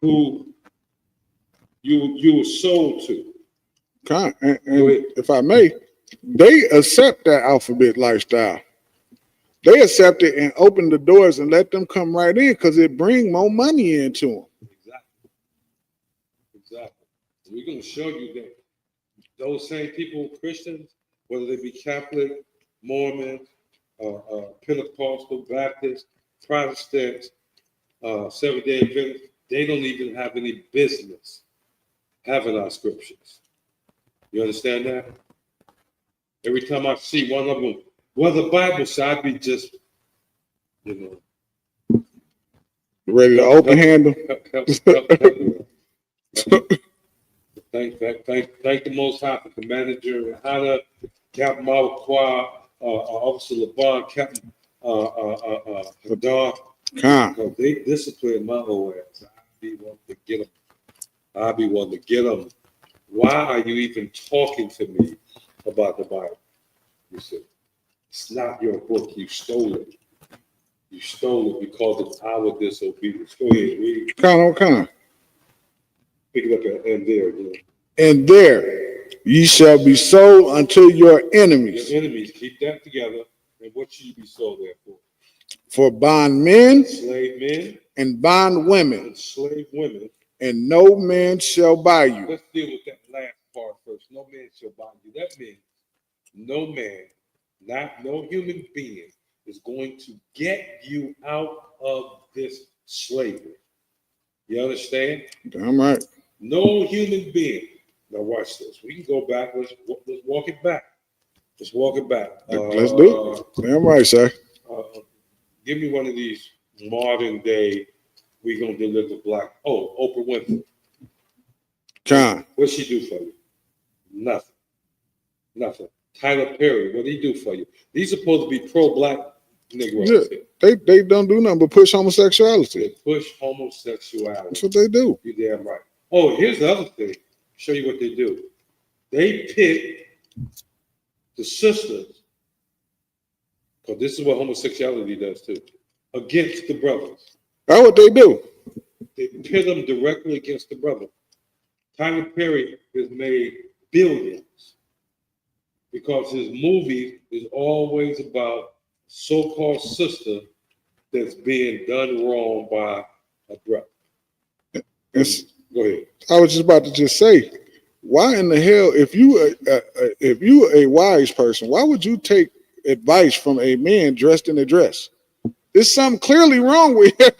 who you were sold to. And if I may, they accept that alphabet lifestyle. They accept it and open the doors and let them come right in because it brings more money into them. Exactly. We're going to show you that those same people, Christians, whether they be Catholic, Mormon, Pentecostal, Baptist, Protestants, Seventh-day Adventists, they don't even have any business having our scriptures. You understand that? Every time I see one of them, well, the Bible said, I'd be just, ready to open hand them. Thank the Most High for Commander General Hannah, Captain Mawakwa, Officer LeBron, Captain Hadar. Because they discipline my old ass. I'll be wanting to get them. Why are you even talking to me about the Bible? You said, it's not your book. You stole it. You stole it because of our disobedience. Go ahead, read. Come. Pick it up and there. Yeah. And there ye shall be sold unto your enemies. Your enemies, keep that together. And what should you be sold there for? For bondmen, slave men, and bond women, and slave women, and no man shall buy you. Let's deal with that last part first. No man shall buy you. That means no man, no human being, is going to get you out of this slavery. You understand? Damn right. No human being. Now watch this. We can go back. Let's walk it back. Let's walk it back. Let's do it. Damn right, sir. Give me one of these modern day. We gonna deliver black. Oh, Oprah Winfrey. John. What'd she do for you? Nothing. Tyler Perry. What did he do for you? These supposed to be pro-black Negroes. Yeah, they don't do nothing but push homosexuality. They push homosexuality. That's what they do. You're damn right. Oh, here's the other thing. Show you what they do. They pit the sisters, because this is what homosexuality does too, against the brothers. That's what they do. They pit them directly against the brother. Tyler Perry has made billions because his movie is always about so-called sister that's being done wrong by a brother. Go ahead. I was just about to just say, why in the hell, if you a wise person, why would you take advice from a man dressed in a dress? There's something clearly wrong with him.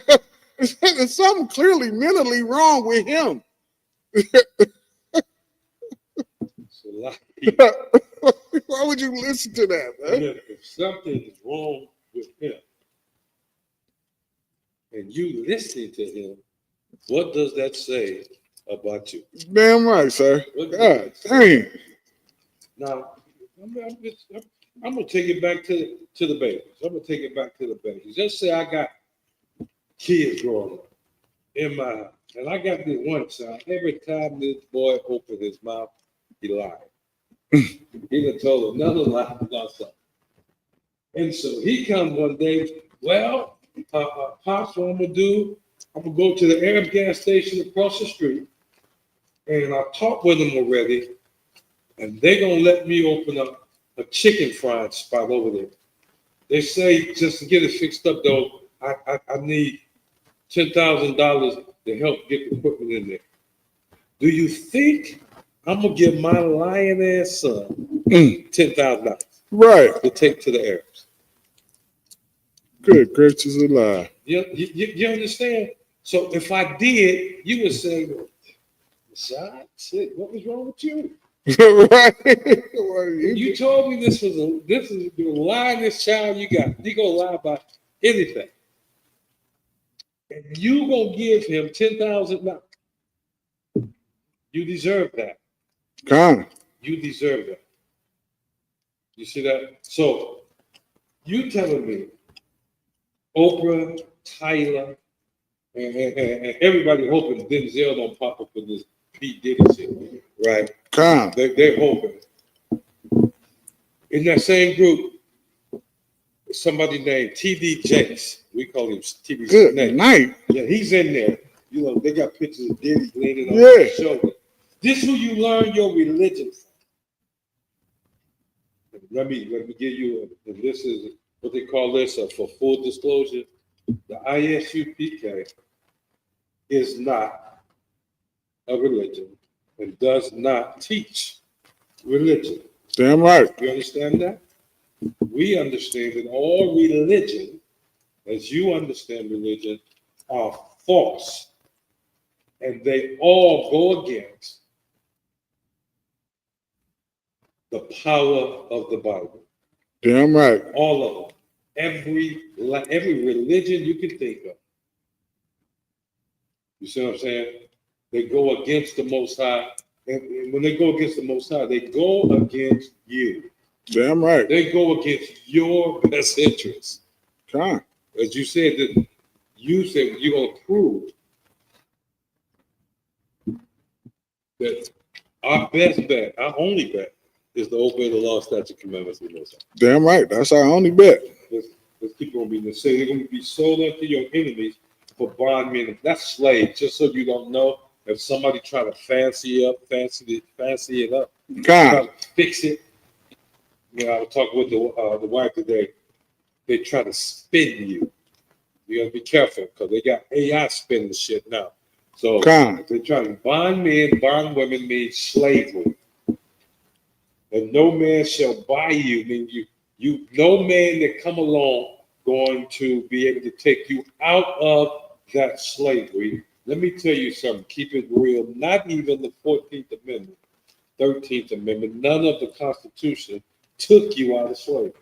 There's something clearly mentally wrong with him. Why would you listen to that, man? If something is wrong with him and you listening to him, what does that say about you? Damn right, sir. God dang. Now, I'm gonna take it back to the babies. Just say I got kids growing up in my house, and I got this one child. Every time this boy opened his mouth, he lied. He done told another lie about something. And so he comes one day, well, Pops, what I'm gonna do, I'm gonna go to the Arab gas station across the street, and I talked with them already, and they're gonna let me open up a chicken frying spot over there. They say just to get it fixed up though, I need $10,000 to help get the equipment in there. Do you think I'm gonna give my lion ass son $10,000 Right. to take to the Arabs. Good gracious alive. You understand? So if I did, you would say, "Shot, shit, what was wrong with you? Right. What You told me this is the lyingest child you got. You gonna lie about anything, and you gonna give him $10,000. You deserve that. Con. You deserve that. You see that? So you telling me Oprah, Tyler, and everybody hoping Denzel don't pop up in this P. Diddy shit, right? Con. They're hoping. In that same group, somebody named TD Jakes. We call him TD Good Snake. night. Yeah, he's in there. You know, they got pictures of Diddy leaning on Yeah. his shoulder. This who you learn your religion from. Let me give you, and this is what they call this, for full disclosure. The ISUPK is not a religion and does not teach religion. Damn right. You understand that? We understand that all religion, as you understand religion, are false. And they all go against the power of the Bible. Damn right. All of them. Every religion you can think of. You see what I'm saying? They go against the Most High. And when they go against the Most High, they go against you. Damn right. They go against your best interests. Con. As you said, that you said you're going to prove that our best bet, our only bet, is to obey the law, statute, commandments of the Most High. Damn right. That's our only bet. Let's keep on being the same. They're going to be sold unto your enemies for bondmen. That's slave. Just so you don't know, if somebody try to fancy it up, try Con. to fix it. You know, I was talking with the wife today. They try to spin you. You got to be careful because they got AI spinning the shit now. So Con. they try to bond men, bond women means slavery. And no man shall buy you. I mean, you no man that come along going to be able to take you out of that slavery. Let me tell you something. Keep it real. Not even the 14th Amendment, 13th Amendment, none of the Constitution took you out of slavery.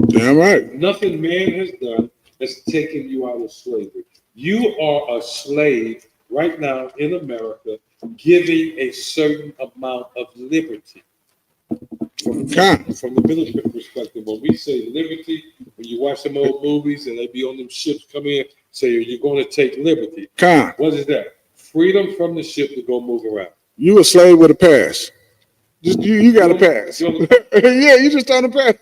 Damn right. Nothing man has done has taken you out of slavery. You are a slave right now in America, giving a certain amount of liberty. From the military perspective, when we say liberty, when you watch some old movies and they be on them ships come in, say you're going to take liberty. Con. What is that? Freedom from the ship to go move around. You a slave with a pass. Just you got a pass. Yeah, you just on a pass.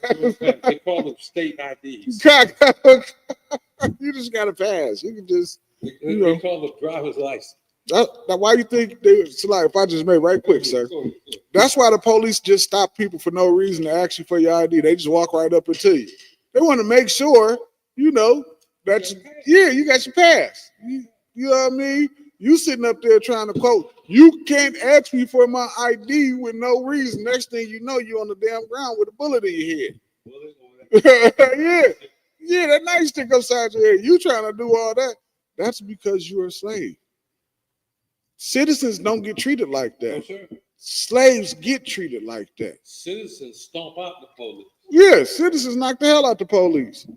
They call them state IDs. You just got a pass. You can just, They call them driver's license. Now, why you think it's like, if I just made right quick, sir. That's why the police just stop people for no reason to ask you for your ID. They just walk right up into you. They want to make sure, you know, that you got your pass. You know what I mean? You sitting up there trying to quote, you can't ask me for my ID with no reason. Next thing you know, you're on the damn ground with a bullet in your head. Yeah, that knife stick upside your head. You trying to do all that. That's because you're a slave. Citizens don't get treated like that. No, sir. Slaves get treated like that. Citizens stomp out the police. Yeah, citizens knock the hell out the police.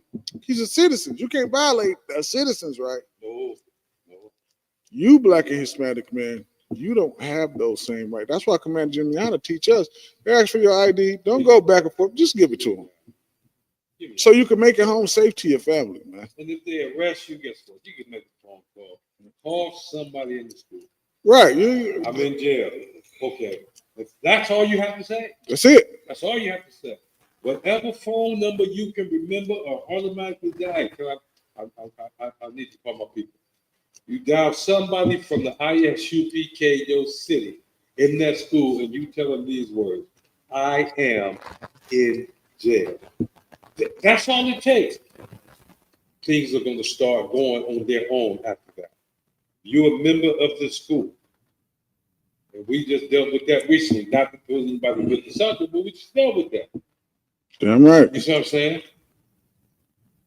He's a citizen. You can't violate a citizen's right. No. You black and Hispanic man, you don't have those same rights. That's why Commander Jimiana teach us. They ask for your ID. Don't go back and forth. Just give it to them. So you can make it home safe to your family, man. And if they arrest you, guess what? You can make a phone call. Call somebody in the school. Right. I'm in jail. Okay. That's all you have to say. That's it. That's all you have to say. Whatever phone number you can remember or automatically dial. I need to call my people. You dial somebody from the ISUPK, your city, in that school, and you tell them these words: I am in jail. That's all it takes. Things are going to start going on their own after that. You're a member of the school. And we just dealt with that recently. Not because anybody with the subject, but we just dealt with that. Damn right. You see what I'm saying?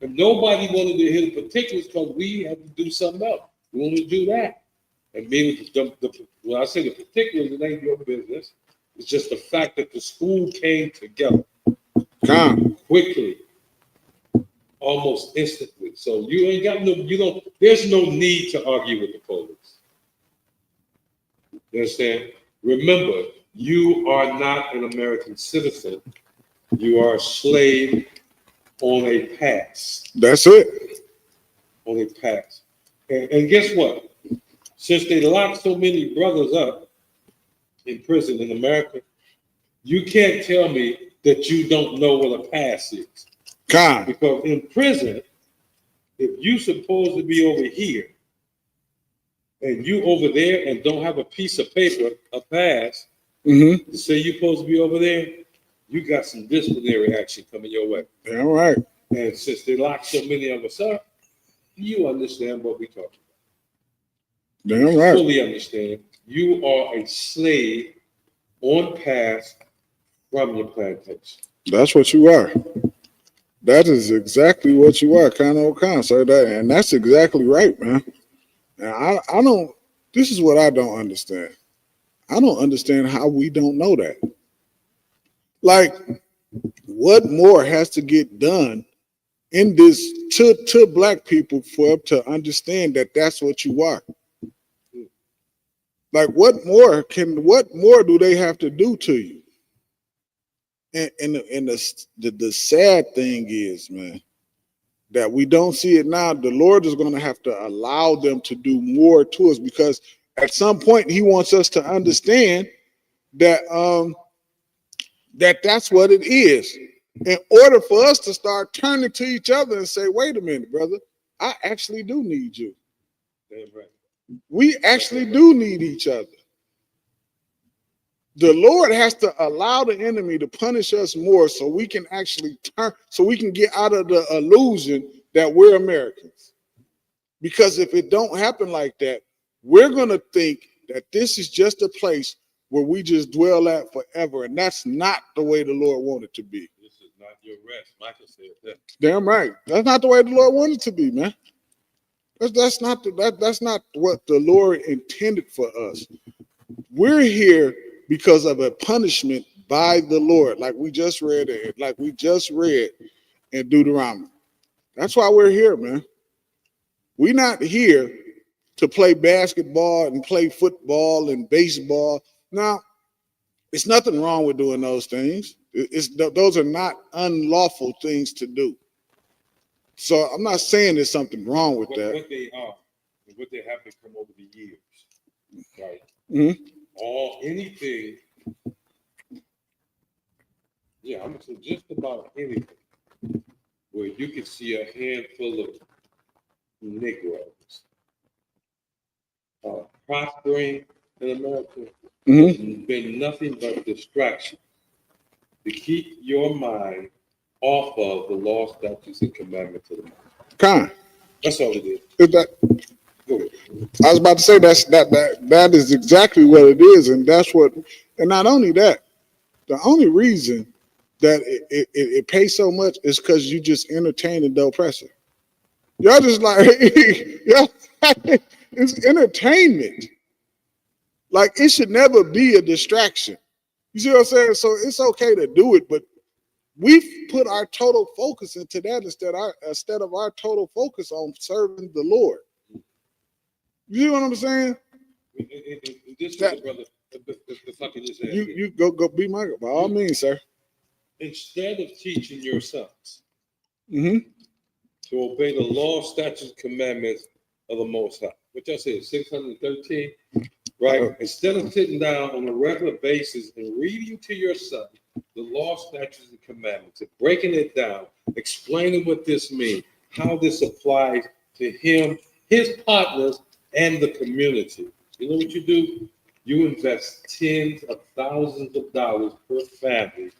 And nobody wanted to hear the particulars because we had to do something else. We wanted to do that. And maybe when I say the particulars, it ain't your business. It's just the fact that the school came together quickly, almost instantly. So you ain't got there's no need to argue with the police. You understand? Remember, you are not an American citizen. You are a slave on a pass. That's it. On a pass. And guess what? Since they locked so many brothers up in prison in America, you can't tell me that you don't know what a pass is. Because in prison, if you supposed to be over here and you over there and don't have a piece of paper, a pass, to say you're supposed to be over there, you got some disciplinary action coming your way. Damn right. And since they locked so many of us up, you understand what we're talking about. Damn right. Fully understand. You are a slave on pass from your plantation. That's what you are. That is exactly what you are, kind of O'Connor. So and that's exactly right, man. And I don't. This is what I don't understand. I don't understand how we don't know that. Like, what more has to get done in this to black people for them to understand that that's what you are? Like, what more do they have to do to you? And the sad thing is, man, that we don't see it now. The Lord is going to have to allow them to do more to us, because at some point He wants us to understand that that's what it is. In order for us to start turning to each other and say, "Wait a minute, brother, I actually do need you." Damn right. We actually do need each other. The Lord has to allow the enemy to punish us more so we can actually so we can get out of the illusion that we're Americans. Because if it don't happen like that, we're going to think that this is just a place where we just dwell at forever. And that's not the way the Lord wanted it to be. This is not your rest. Michael said that. Damn right. That's not the way the Lord wanted it to be, man. That's not what the Lord intended for us. We're here because of a punishment by the Lord, like we just read in Deuteronomy. That's why we're here, man. We're not here to play basketball and play football and baseball. Now, it's nothing wrong with doing those things. Those are not unlawful things to do. So I'm not saying there's something wrong with that. What they are, and what they have become over the years, right? Mm-hmm. Anything. Yeah, I'm saying just about anything where you can see a handful of Negroes prospering in America. Has been nothing but distraction to keep your mind off of the law, statutes, and commandments of the Lord. That's all it is. I was about to say that is exactly what it is, and that's what. And not only that, the only reason that it pays so much is because you just entertaining the oppressor. Y'all just like, it's entertainment. Like, it should never be a distraction. You see what I'm saying? So it's okay to do it, but we've put our total focus into that instead of our total focus on serving the Lord. You know what I'm saying? Brother, if I can just add you go be my, by all means, sir. Instead of teaching your sons to obey the law, statutes, commandments of the Most High, which I said 613, right? Instead of sitting down on a regular basis and reading to your son the law, statutes, and commandments, and breaking it down, explaining what this means, how this applies to him, his partners, and the community. You know what you do? You invest tens of thousands of dollars per family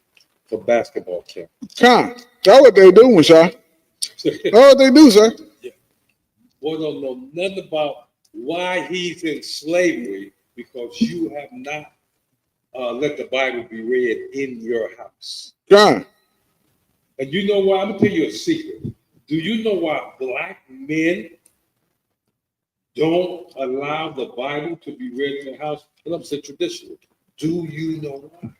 for basketball camp. That's what they do, Michelle. That's what they do, sir. Yeah. Boy don't know nothing about why he's in slavery because you have not let the Bible be read in your house. God. And you know why? I'm gonna tell you a secret. Do you know why black men don't allow the Bible to be read in their house? And I'm saying traditionally. Do you know why?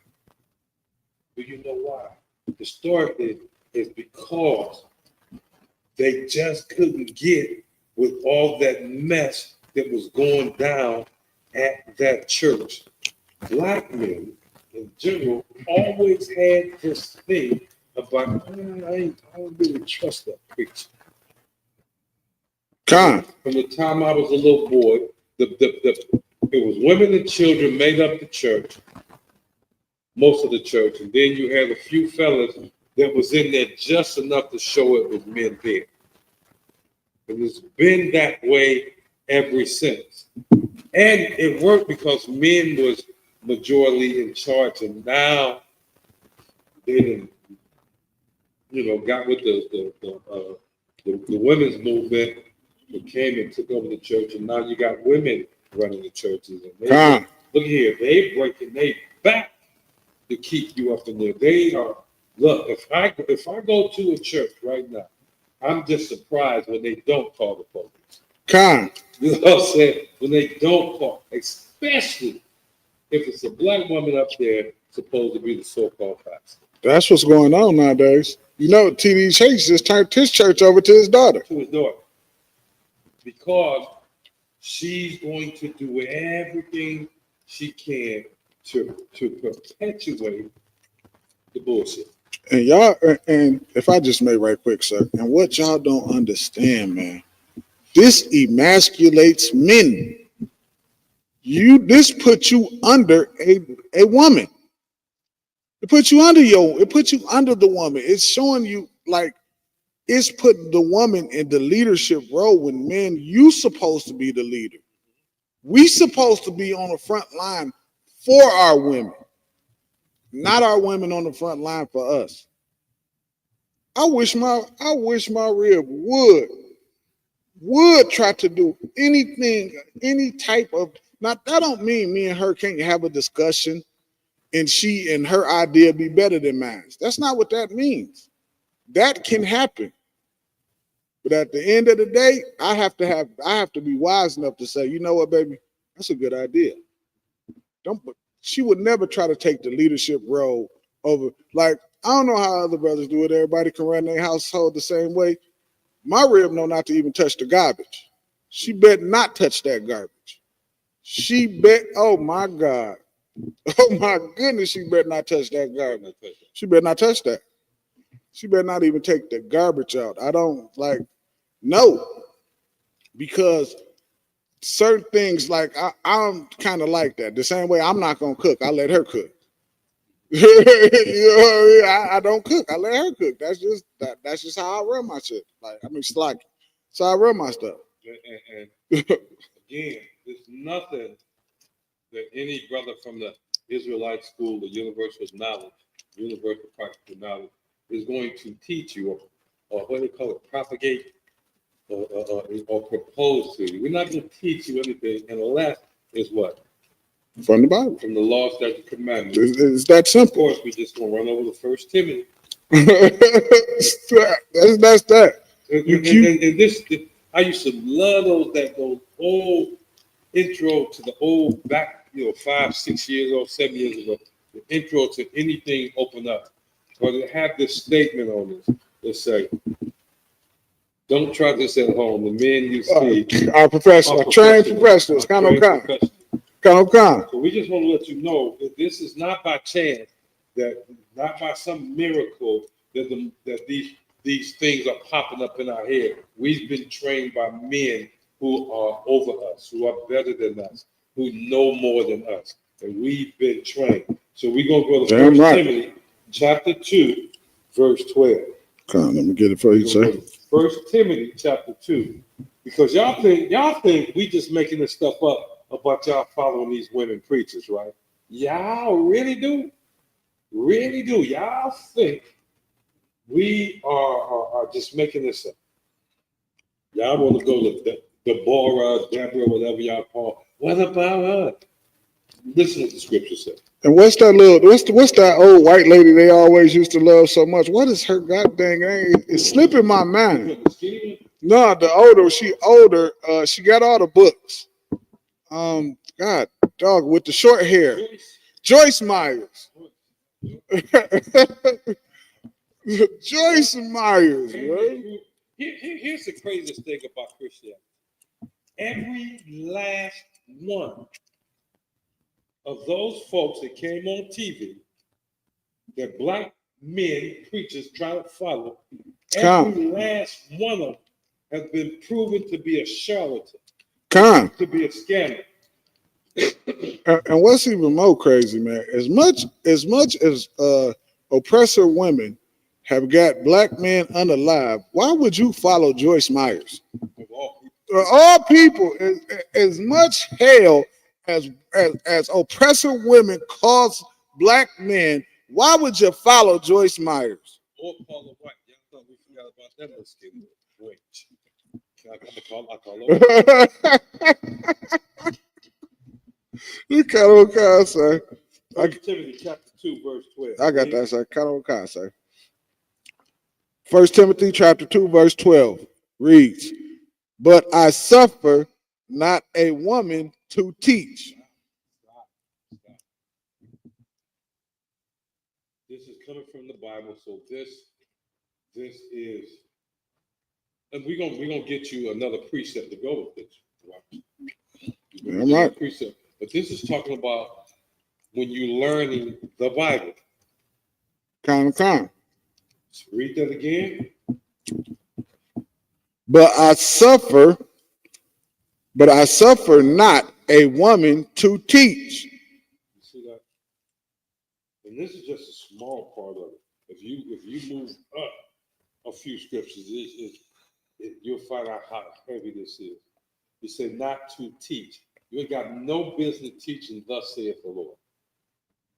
Do you know why? Historically, it's because they just couldn't get with all that mess that was going down at that church. Black men, in general, always had this thing about, I don't really trust that preacher. God. From the time I was a little boy, it was women and children made up the church, most of the church, and then you had a few fellas that was in there just enough to show it was men there. And it's been that way ever since. And it worked because men was majority in charge, and now they didn't, got with the women's movement that came and took over the church, and now you got women running the churches. And they, look here, they breaking their back to keep you up in there. They are, look, if I go to a church right now, I'm just surprised when they don't call the police. You know what I'm saying? When they don't call, especially if it's a black woman up there supposed to be the so-called pastor. That's what's going on nowadays. You know, T.D. Chase just turned his church over to his daughter. To his daughter. Because she's going to do everything she can to perpetuate the bullshit. And y'all, and if I just may right quick, sir, and what y'all don't understand, man, this emasculates men. This puts you under a woman. It puts you under the woman. It's showing you, like, it's putting the woman in the leadership role when men, you supposed to be the leader. We supposed to be on the front line for our women, not our women on the front line for us. I wish my rib would try to do anything, any type of, not that don't mean me and her can't have a discussion and she and her idea be better than mine. That's not what that means. That can happen. But at the end of the day, I have to be wise enough to say, you know what, baby, that's a good idea. She would never try to take the leadership role over, like, I don't know how other brothers do it. Everybody can run their household the same way. My rib know not to even touch the garbage. She bet not touch that garbage. She bet, oh my God. Oh my goodness, she better not touch that garbage. She better not touch that. She better not even take the garbage out. I don't no. Because certain things, like I'm kind of like that. The same way I'm not gonna cook, I let her cook. You know what I mean? I don't cook, I let her cook. That's just how I run my shit. It's like so I run my stuff. And again, there's nothing that any brother from the Israelite school, the universal knowledge, universal practical knowledge, is going to teach you, or what do they call it, propagate, or propose to you. We're not going to teach you anything unless it's what? From the Bible. From the law, statute, commandments. It's that simple. Of course, we're just going to run over the 1 Timothy. That's that. And this, I used to love those old intro to the old back, 5, 6 years old, 7 years ago. The intro to anything open up. Or they have this statement on this. They say, don't try this at home. The men you see are professionals, trained professionals, kind of kind. So we just want to let you know that this is not by chance, that not by some miracle that these things are popping up in our head. We've been trained by men who are over us, who are better than us, who know more than us, and we've been trained. So we're gonna go to 1 Timothy chapter 2, verse 12. Come on, let me get it for you, sir. 1 Timothy chapter 2, because y'all think we just making this stuff up about y'all following these women preachers, right? Y'all really do, Y'all think we are just making this up. Y'all want to go to Deborah, whatever y'all call. What about her? Listen to what the scripture says. And what's that old white lady they always used to love so much? What is her goddamn name? It's slipping my mind. No, she older. She got all the books. God, dog with the short hair. Joyce Myers. Joyce Myers, right? Here's the craziest thing about Christianity. Every last one of those folks that came on TV that black men, preachers try to follow, every last one of them has been proven to be a charlatan, to be a scammer. And what's even more crazy, man, as much as oppressor women have got black men unalive, why would you follow Joyce Myers? All people, as much hell as oppressor women cause black men, why would you follow Joyce Myers? Or Paula White. Y'all thought we forgot about that little skinny witch. I call her. You kind of okay, sir. 1 Timothy chapter 2, verse 12. I got that, sir. Kind of okay, sir. 1 Timothy chapter 2, verse 12 reads, "But I suffer not a woman to teach." Stop. This is coming from the Bible, so this is, and we're gonna get you another precept to go with this. Right? I'm right. Precept. But this is talking about when you're learning the Bible. Kind. Let's read that again. But I suffer not a woman to teach. You see that? And this is just a small part of it. If you move up a few scriptures, you'll find out how heavy this is. He said not to teach. You ain't got no business teaching, thus saith the Lord.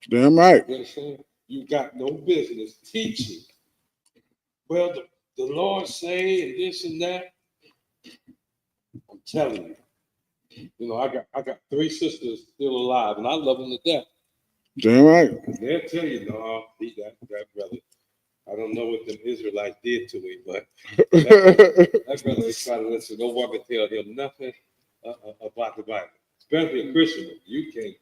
Damn right. You understand? You got no business teaching. Well, the Lord say and this and that. I'm telling you. You know, I got 3 sisters still alive, and I love them to death. Damn right. And they'll tell you, no, that brother. I don't know what them Israelites did to him, but that brother is trying to listen. No one can tell him nothing about the Bible. Especially a Christian. You can't.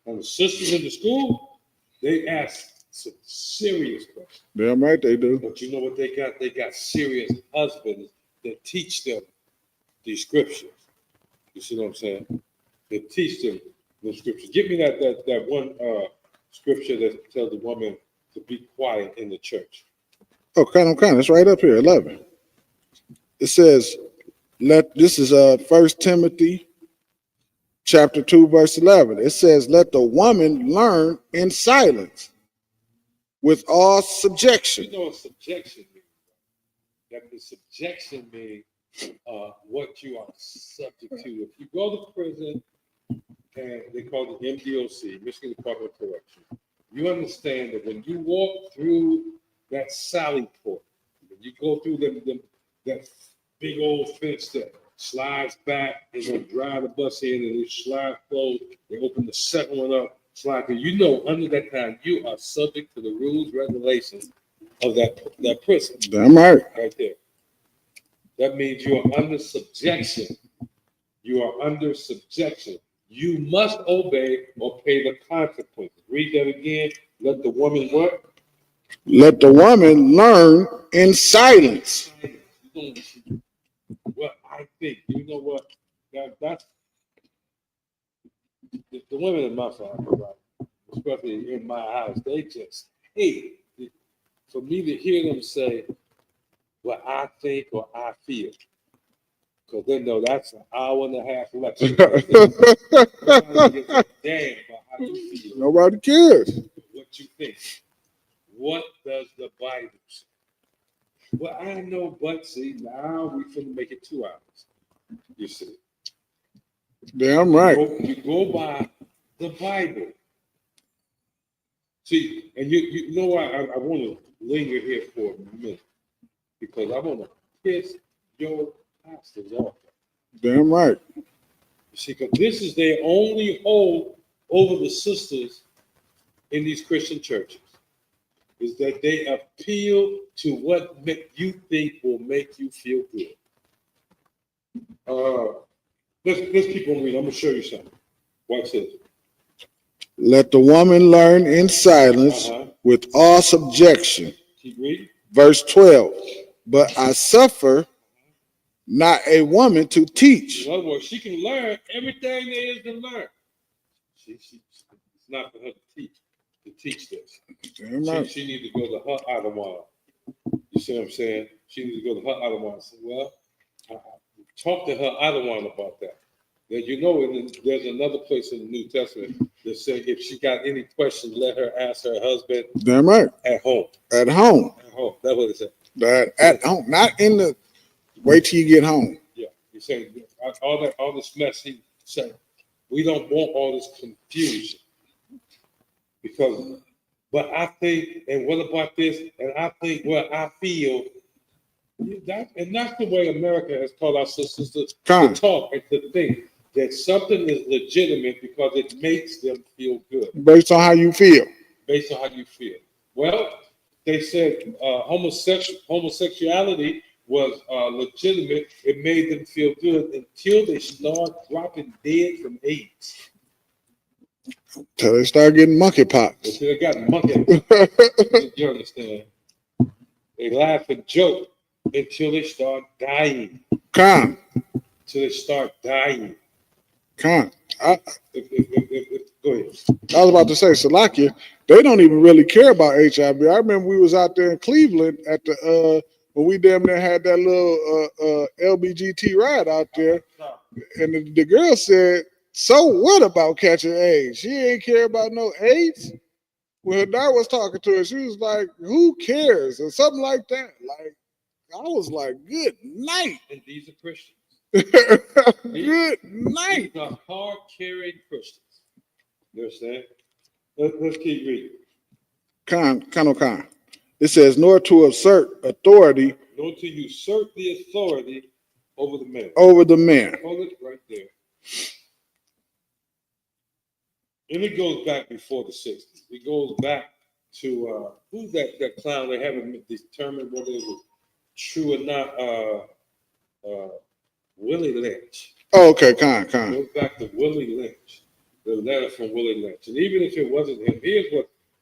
And the sisters in the school, they ask some serious questions. Damn right they do. But you know what they got? They got serious husbands that teach them these scriptures. You see what I'm saying? They teach them the scriptures. Give me that one scripture that tells the woman to be quiet in the church. Oh, kind. It's right up here, 11. It says, this is 1 Timothy chapter 2, verse 11. It says, let the woman learn in silence with all subjection. You know what subjection means? That the subjection means what you are subject to. If you go to prison, and they call it MDOC, Michigan Department of Correction, you understand that when you walk through that sally port, when you go through that big old fence that slides back, they're gonna drive the bus in and they slide closed, they open the second one up, slide through. You know, under that time, you are subject to the rules, regulations of that prison. Damn right. Right there. That means you are under subjection. You are under subjection. You must obey or pay the consequences. Read that again. Let the woman what? Let the woman learn in silence. Well, I think, you know what? That's the women in my family, right? Especially in my house, they just hate it for me to hear them say what I think or I feel. Because they know that's an hour and a half lecture. Damn about how you feel. Nobody cares. What you think. What does the Bible say? Well, I know, but see, now we finna make it 2 hours. You see. Damn right. You go by the Bible. See, and you know what? I want to linger here for a minute because I want to piss your pastors off. Damn right. You see, because this is their only hold over the sisters in these Christian churches is that they appeal to what you think will make you feel good. Let's keep on reading. I'm gonna show you something. Watch this. Let the woman learn in silence with all subjection. Keep reading. Verse 12. But I suffer not a woman to teach. In other words, she can learn everything there is to learn. It's not for her to teach this. She needs to go to her Adawan. You see what I'm saying? She needs to go to her Adawan and say, well, talk to her Adawan about that. Then you know, there's another place in the New Testament that says if she got any questions, let her ask her husband. Damn right. At home. At home. At home. That's what it said. That at home, not in the. Wait till you get home. Yeah, he's saying all this mess. He said we don't want all this confusion because. But I think, and what about this? And I think, well, I feel. And that's the way America has taught our sisters to talk and to think that something is legitimate because it makes them feel good. Based on how you feel. Based on how you feel. Well, they said homosexuality was legitimate. It made them feel good until they start dropping dead from AIDS. Until they start getting monkeypox. Until they got monkeypox. You understand? They laugh and joke until they start dying. Come. Until they start dying. Come. Go ahead. I was about to say, Salakia, they don't even really care about HIV. I remember we was out there in Cleveland at the when we damn near had that little LBGT ride out there, and the girl said, "So what about catching AIDS? She ain't care about no AIDS." When her daughter was talking to her, she was like, "Who cares?" or something like that. Like, I was like, "Good night." And these are Christians. Good night. These are hard-carrying Christians. You understand? Let's keep reading. Khan. It says, nor to assert authority. Nor to usurp the authority over the man. Over the man. Hold it right there. And it goes back before the 60s. It goes back to, who's that clown? They haven't determined whether it was true or not. Willie Lynch. Oh, okay, Khan. It goes back to Willie Lynch. The letter from Willie Lynch. And even if it wasn't him, here's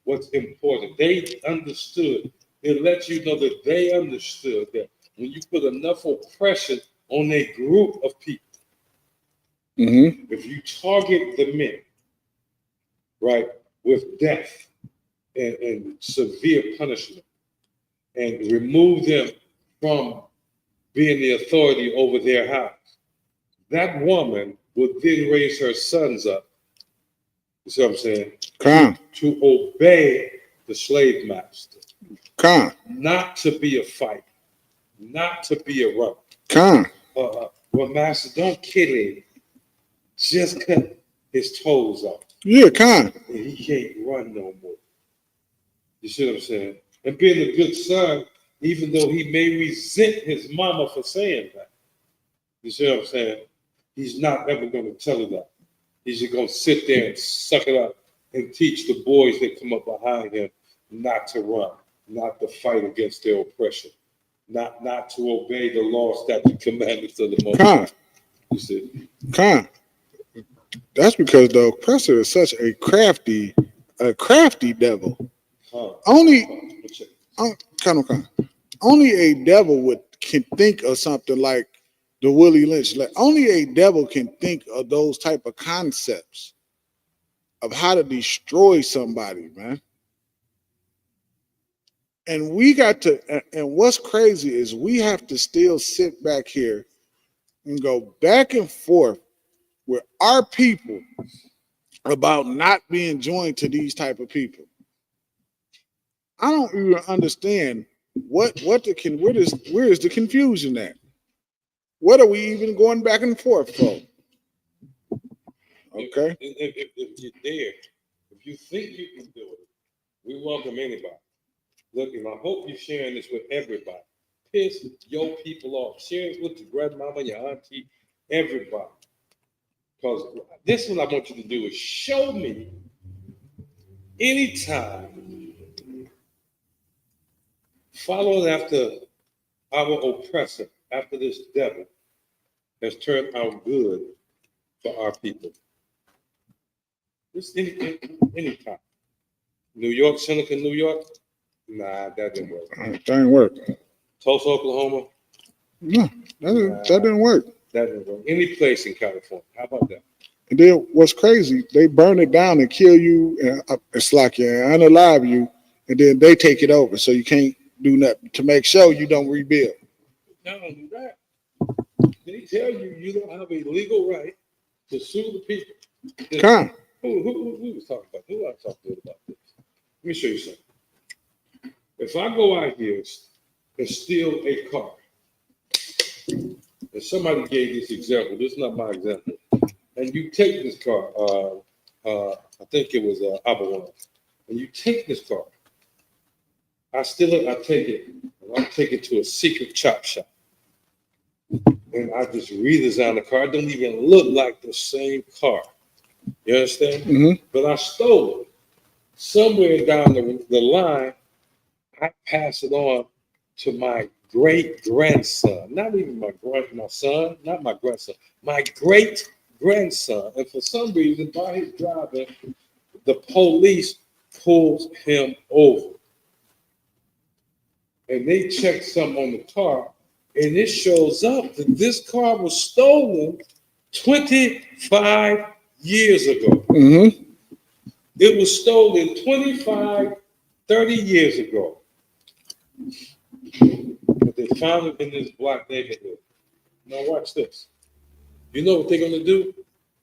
what's important. They understood. It lets you know that they understood that when you put enough oppression on a group of people, if you target the men, right, with death and severe punishment, and remove them from being the authority over their house, that woman would then raise her sons up. You see what I'm saying? To obey the slave master. Not to be a fighter. Not to be a runner. Well, master, don't kill him. Just cut his toes off. Yeah, and he can't run no more. You see what I'm saying? And being a good son, even though he may resent his mama for saying that. You see what I'm saying? He's not ever going to tell her that. He's just going to sit there and suck it up and teach the boys that come up behind him not to run, not to fight against their oppression, not to obey the law, statute, commandments of the Most High. You see? That's because the oppressor is such a crafty devil. Only a devil can think of something like the Willie Lynch. Like, only a devil can think of those type of concepts of how to destroy somebody, man. And we got to, and what's crazy is we have to still sit back here and go back and forth with our people about not being joined to these type of people. I don't even understand where is the confusion at? What are we even going back and forth for? Okay. If you're there, if you think you can do it, we welcome anybody. Look, and I hope you're sharing this with everybody. Piss your people off. Share it with your grandmama, your auntie, everybody. Because this is what I want you to do is show me anytime following after our oppressor, after this devil has turned out good for our people. Just anytime. New York, Seneca, New York? Nah, that didn't work. That didn't work. Tulsa, Oklahoma? No, that didn't work. That didn't work. Any place in California. How about that? And then what's crazy, they burn it down and kill you, and it's like unalive you, and then they take it over, so you can't do nothing to make sure you don't rebuild. Not only that, they tell you you don't have a legal right to sue the people. Come. Who was talking about? Who I talked to about this? Let me show you something. If I go out here and steal a car, and somebody gave this example, this is not my example, and you take this car, I think it was Avalon, and you take this car, I steal it, I take it, and I take it to a secret chop shop. And I just redesign the car. It don't even look like the same car. You understand? Mm-hmm. But I stole it. Somewhere down the line, I pass it on to my great-grandson. Not even my son, not my grandson. My great-grandson. And for some reason, by his driving, the police pulls him over. And they check something on the car, and it shows up that this car was stolen 25 years ago. Mm-hmm. It was stolen 25, 30 years ago. But they found it in this black neighborhood. Now watch this. You know what they're going to do?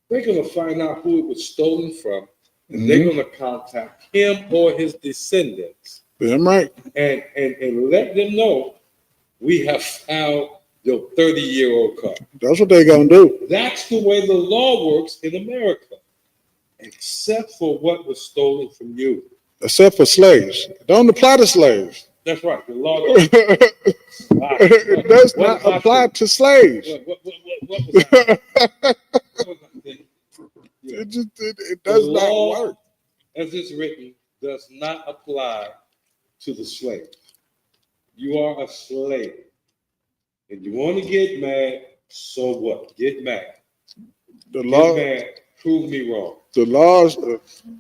They're going to find out who it was stolen from, and they're going to contact him or his descendants. Damn right. And let them know we have found your 30-year-old car. That's what they're going to do. That's the way the law works in America, except for what was stolen from you. Except for slaves. Don't apply to slaves. That's right. The law It does not apply to slaves. What was that? It does The not law, work. as it's written, does not apply to the slave. You are a slave. And you want to get mad, so what? Get mad. The law, Get mad. Prove me wrong. the laws,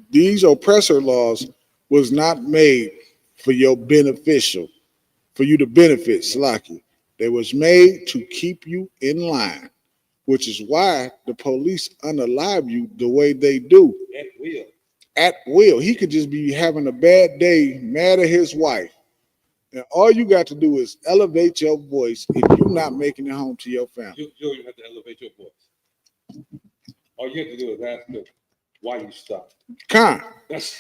these oppressor laws was not made for your beneficial, for you to benefit, Slaki. They was made to keep you in line, which is why the police unalive you the way they do. At will. At will. He could just be having a bad day, mad at his wife. And all you got to do is elevate your voice if you're not making it home to your family. You don't even have to elevate your voice. All you have to do is ask them why you stopped. Con. That's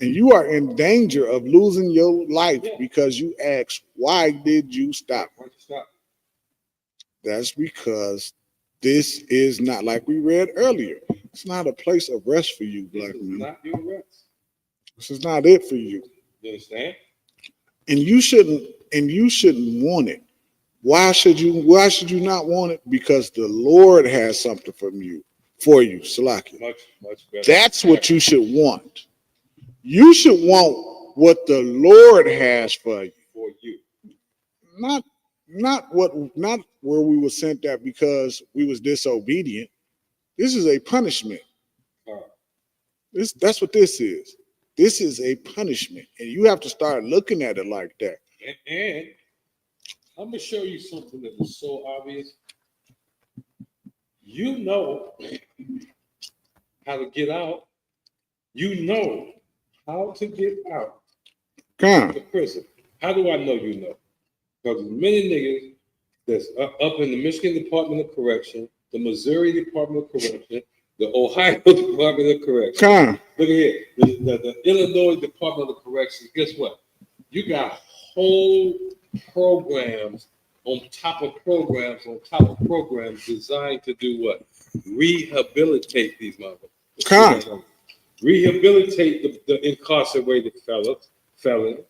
And you are in danger of losing your life Yeah. because you asked, why did you stop? why you stop. That's because this is not, like we read earlier, it's not a place of rest for you, This black is man. not your rest. This is not it for you. You understand? And you shouldn't want it. Why should you not want it? Because the Lord has something for you, Salaki. Much better. That's what you should want. You should want what the Lord has for you. For you. Not where we were sent at because we was disobedient. This is a punishment. That's what this is. This is a punishment, and you have to start looking at it like that. And I'm gonna show you something that is so obvious. You know how to get out. You know how to get out Come of the prison. How do I know you know? Because many niggas that's up in the Michigan Department of Correction, the Missouri Department of Correction, the Ohio Department of Correction. come. Look at here, the Illinois Department of Corrections. Guess what? You got whole programs on top of programs on top of programs designed to do what? Rehabilitate these motherfuckers. Come. Rehabilitate the incarcerated felons,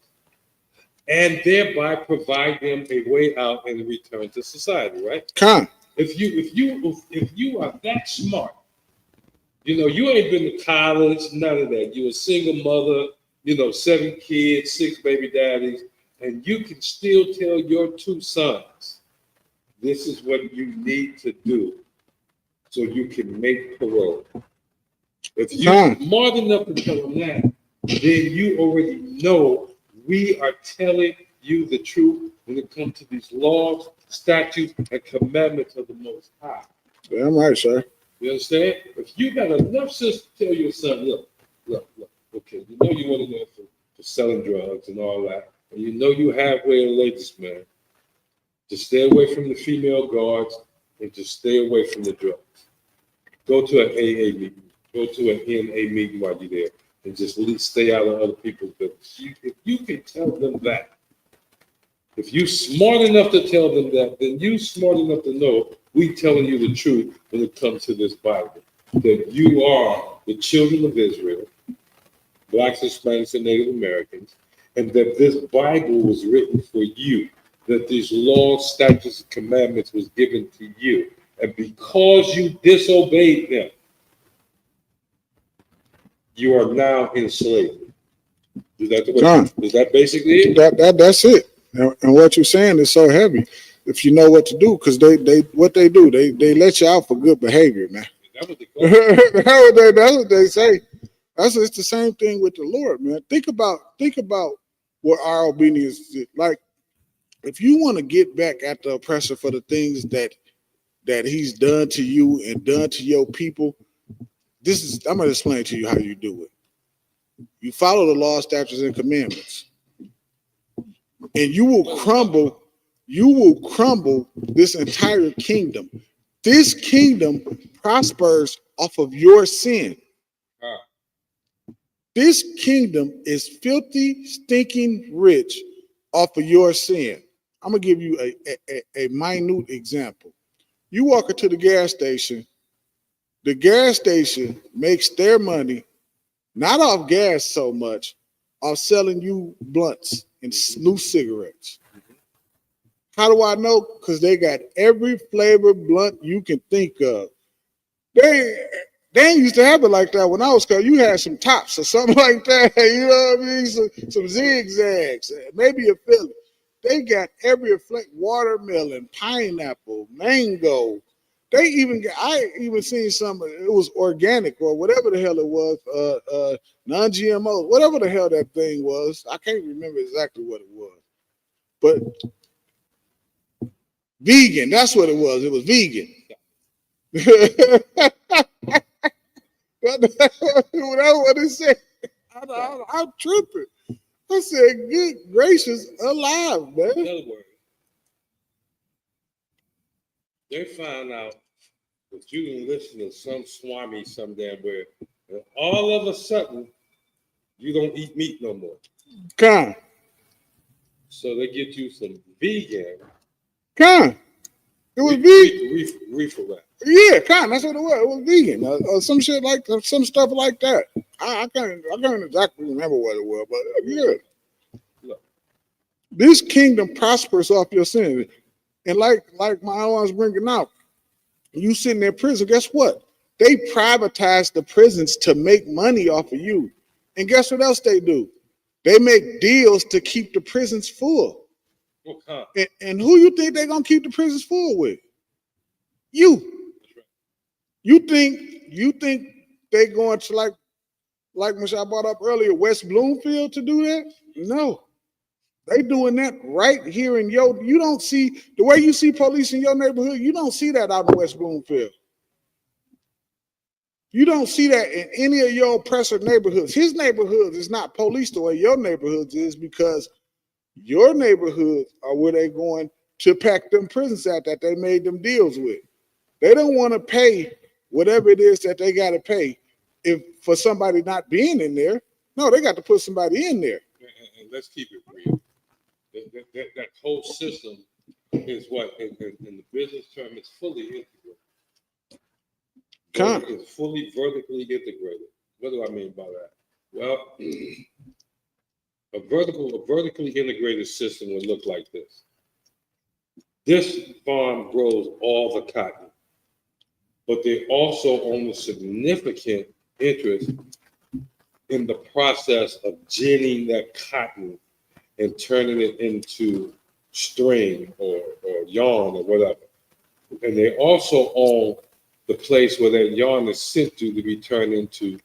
and thereby provide them a way out and return to society. Right? Come. If you are that smart You know, you ain't been to college, none of that. You a single mother, 7 kids, 6 baby daddies, and you can still tell your 2 sons, this is what you need to do so you can make parole. If you're smart enough to tell them that, then you already know we are telling you the truth when it comes to these laws, statutes, and commandments of the Most High. Damn right, sir. You understand? If you got enough sense to tell your son, look, okay, you know you want to go for selling drugs and all that, and you know you halfway to the latest, man. Just stay away from the female guards and just stay away from the drugs. Go to an AA meeting. Go to an NA meeting while you're there, and just at least stay out of other people's business. If you can tell them that, if you're smart enough to tell them that, then you smart enough to know we telling you the truth when it comes to this Bible. That you are the children of Israel, Blacks, Hispanics, and Native Americans, and that this Bible was written for you. That these laws, statutes, and commandments was given to you. And because you disobeyed them, you are now enslaved. Is that basically it? That's it. And what you're saying is so heavy. If you know what to do, because they let you out for good behavior, man. That's what they call it. That's what they say. It's the same thing with the Lord, man. Think about what our obedience is like. If you want to get back at the oppressor for the things that he's done to you and done to your people, I'm going to explain to you how you do it. You follow the law, statutes, and commandments, and you will crumble this entire kingdom. This kingdom prospers off of your sin. This kingdom is filthy, stinking rich off of your sin. I'm going to give you a minute example. You walk into the gas station makes their money not off gas so much, off selling you blunts and new cigarettes. How do I know? Because they got every flavor blunt you can think of. They ain't used to have it like that when I was cut. You had some tops or something like that. You know what I mean? Some zigzags, maybe a Philly. They got every flavor: watermelon, pineapple, mango. I even seen some. It was organic or whatever the hell it was. Non-GMO, whatever the hell that thing was. I can't remember exactly what it was, but vegan. That's what it was. It was vegan. That's what it said. I'm tripping. I said, good gracious alive, man. In other words, they found out that you can listen to some swami some damn where, and all of a sudden, you don't eat meat no more. Come. So they get you some vegan. Come. It was vegan. Reefer wrap. Yeah, that's what it was. It was vegan or some shit like some stuff like that. I can't exactly remember what it was, but yeah. Look. This kingdom prospers off your sin, and like my own was bringing out, you sitting in prison. Guess what? They privatize the prisons to make money off of you, and guess what else they do? They make deals to keep the prisons full. Okay. And who you think they're gonna keep the prisons full with? You. You think they going to like Michelle brought up earlier, West Bloomfield to do that? No. They doing that right here in you don't see the way you see police in your neighborhood, you don't see that out in West Bloomfield. You don't see that in any of your oppressor neighborhoods. His neighborhood is not policed the way your neighborhoods is, because your neighborhoods are where they're going to pack them prisons at that they made them deals with. They don't want to pay whatever it is that they got to pay for somebody not being in there. No, they got to put somebody in there. And let's keep it real. That whole system is what, in the business term, it's fully integrated. It's fully vertically integrated. What do I mean by that? Well, a vertically integrated system would look like this. This farm grows all the cotton. but they also own a significant interest in the process of ginning that cotton and turning it into string or yarn or whatever. And they also own the place where that yarn is sent to be turned into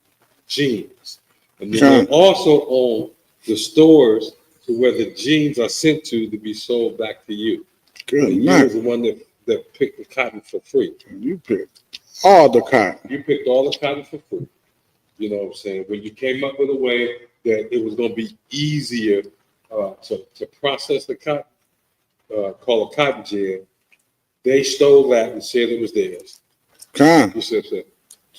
jeans. And then they also own the stores to where the jeans are sent to be sold back to you. Good and night. you was the one that picked the cotton for free. You picked all the cotton. You picked all the cotton for free. You know what I'm saying? When you came up with a way that it was going to be easier to process the cotton, called a cotton gin, they stole that and said it was theirs. You said that.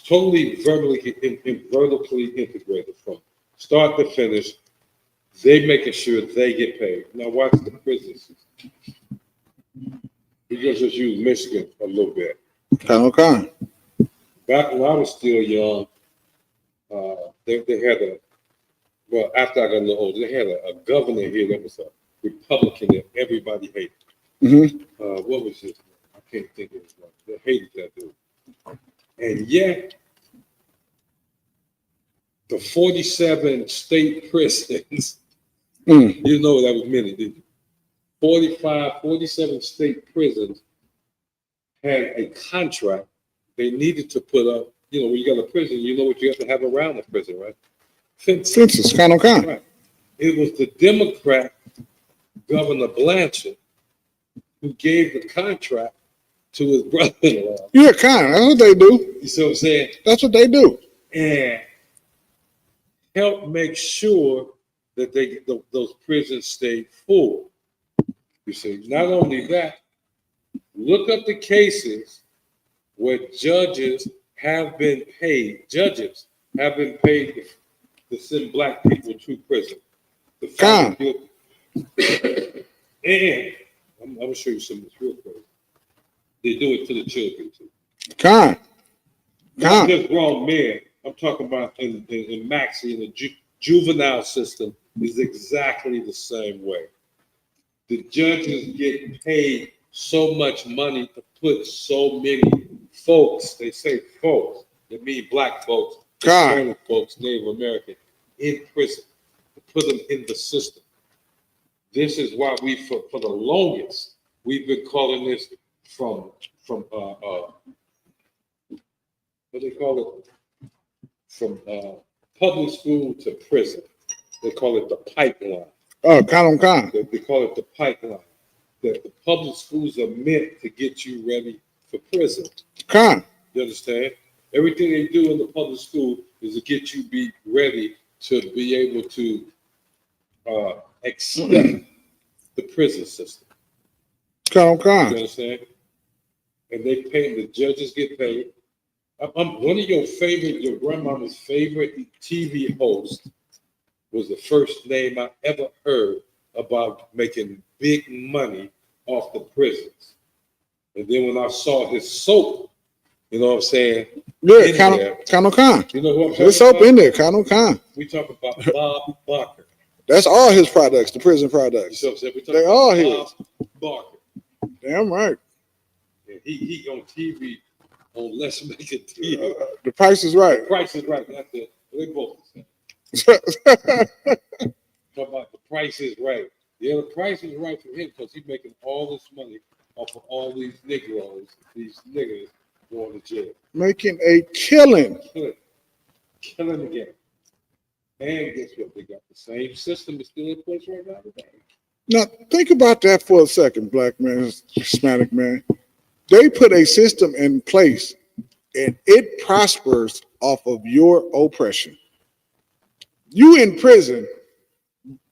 Totally vertically integrated from start to finish. They making sure they get paid. Now watch the prison system. We just use Michigan a little bit. Okay. Back when I was still young, they had after I got a little older, they had a governor here that was a Republican that everybody hated. Mm-hmm. What was his name? I can't think of his name. They hated that dude. And yet, the 47 state prisons, you know that was many, didn't you? 47 state prisons had a contract. They needed to put up, when you got a prison, you know what you have to have around the prison, right? Fences, kind of. Right. It was the Democrat Governor Blanchard who gave the contract to his brother-in-law. Yeah, kind of. That's what they do. You see what I'm saying? That's what they do. And help make sure that those prisons stay full. You see, not only that, look up the cases where judges have been paid to send black people to prison. And I'm gonna show you something that's real crazy. They do it to the children too. Not just grown men. I'm talking about in Maxie, in the juvenile system is exactly the same way. The judges get paid so much money to put so many folks, they say folks, that mean black folks, Hispanic folks, Native American, in prison, to put them in the system. This is why for the longest, we've been calling this from what they call it, from public school to prison. They call it the pipeline. They call it the pipeline. That the public schools are meant to get you ready for prison. You understand? Everything they do in the public school is to get you be ready to be able to accept the prison system. You understand? And they pay, the judges get paid. I'm one of your grandmama's favorite TV hosts was the first name I ever heard about making big money off the prisons. And then when I saw his soap, you know what I'm saying? Yeah, You know who I'm talking There's soap about? in there, Khan. We talk about Bob Barker. That's all his products, the prison products. You know what I'm saying? They all his. Bob Barker. Damn right. And he on TV on Let's Make It TV. The Price is Right. The Price is Right. That's it. They both the same. Talk about the Price is Right. Yeah, the price is right for him because he's making all this money off of all these Negroes, these niggas going to jail. Making a killing. Killing again. And guess what? They got the same system that's still in place right now today. Now, think about that for a second, black man, Hispanic man. They put a system in place and it prospers off of your oppression. You in prison,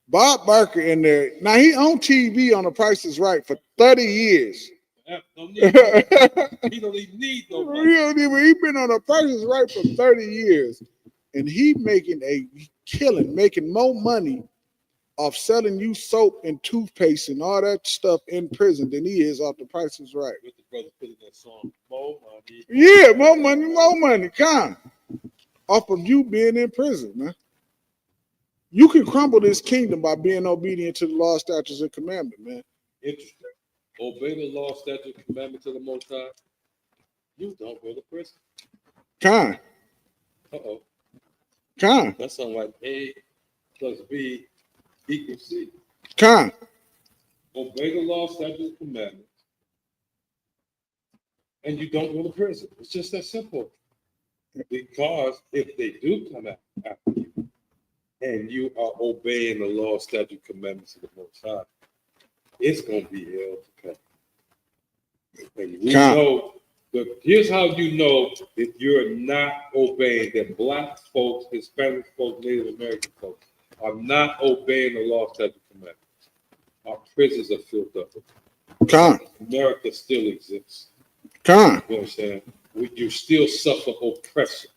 Bob Barker in there. Now, he on TV on The Price is Right for 30 years. He don't even need no money. He been on The Price is Right for 30 years. And he making a killing, making more money off selling you soap and toothpaste and all that stuff in prison than he is off The Price is Right. With the brother putting that song, more money. Yeah, more money, Con. Off of you being in prison, man. You can crumble this kingdom by being obedient to the law, statutes, and commandment, man. Interesting. Obey the law, statute, commandment to the Most High. You don't go to prison. Con. Uh-oh. Con. That sounds like A plus B equals C. Con. Obey the law, statutes, and commandments, and you don't go to prison. It's just that simple. Because if they do come after you, and you are obeying the law, statute, commandments of the Most High, it's going to be hell to pay. And we know, but here's how you know that you're not obeying, that black folks, Hispanic folks, Native American folks are not obeying the law, statute, commandments. Our prisons are filled up. Con. America still exists. Con. You understand? You still suffer oppression.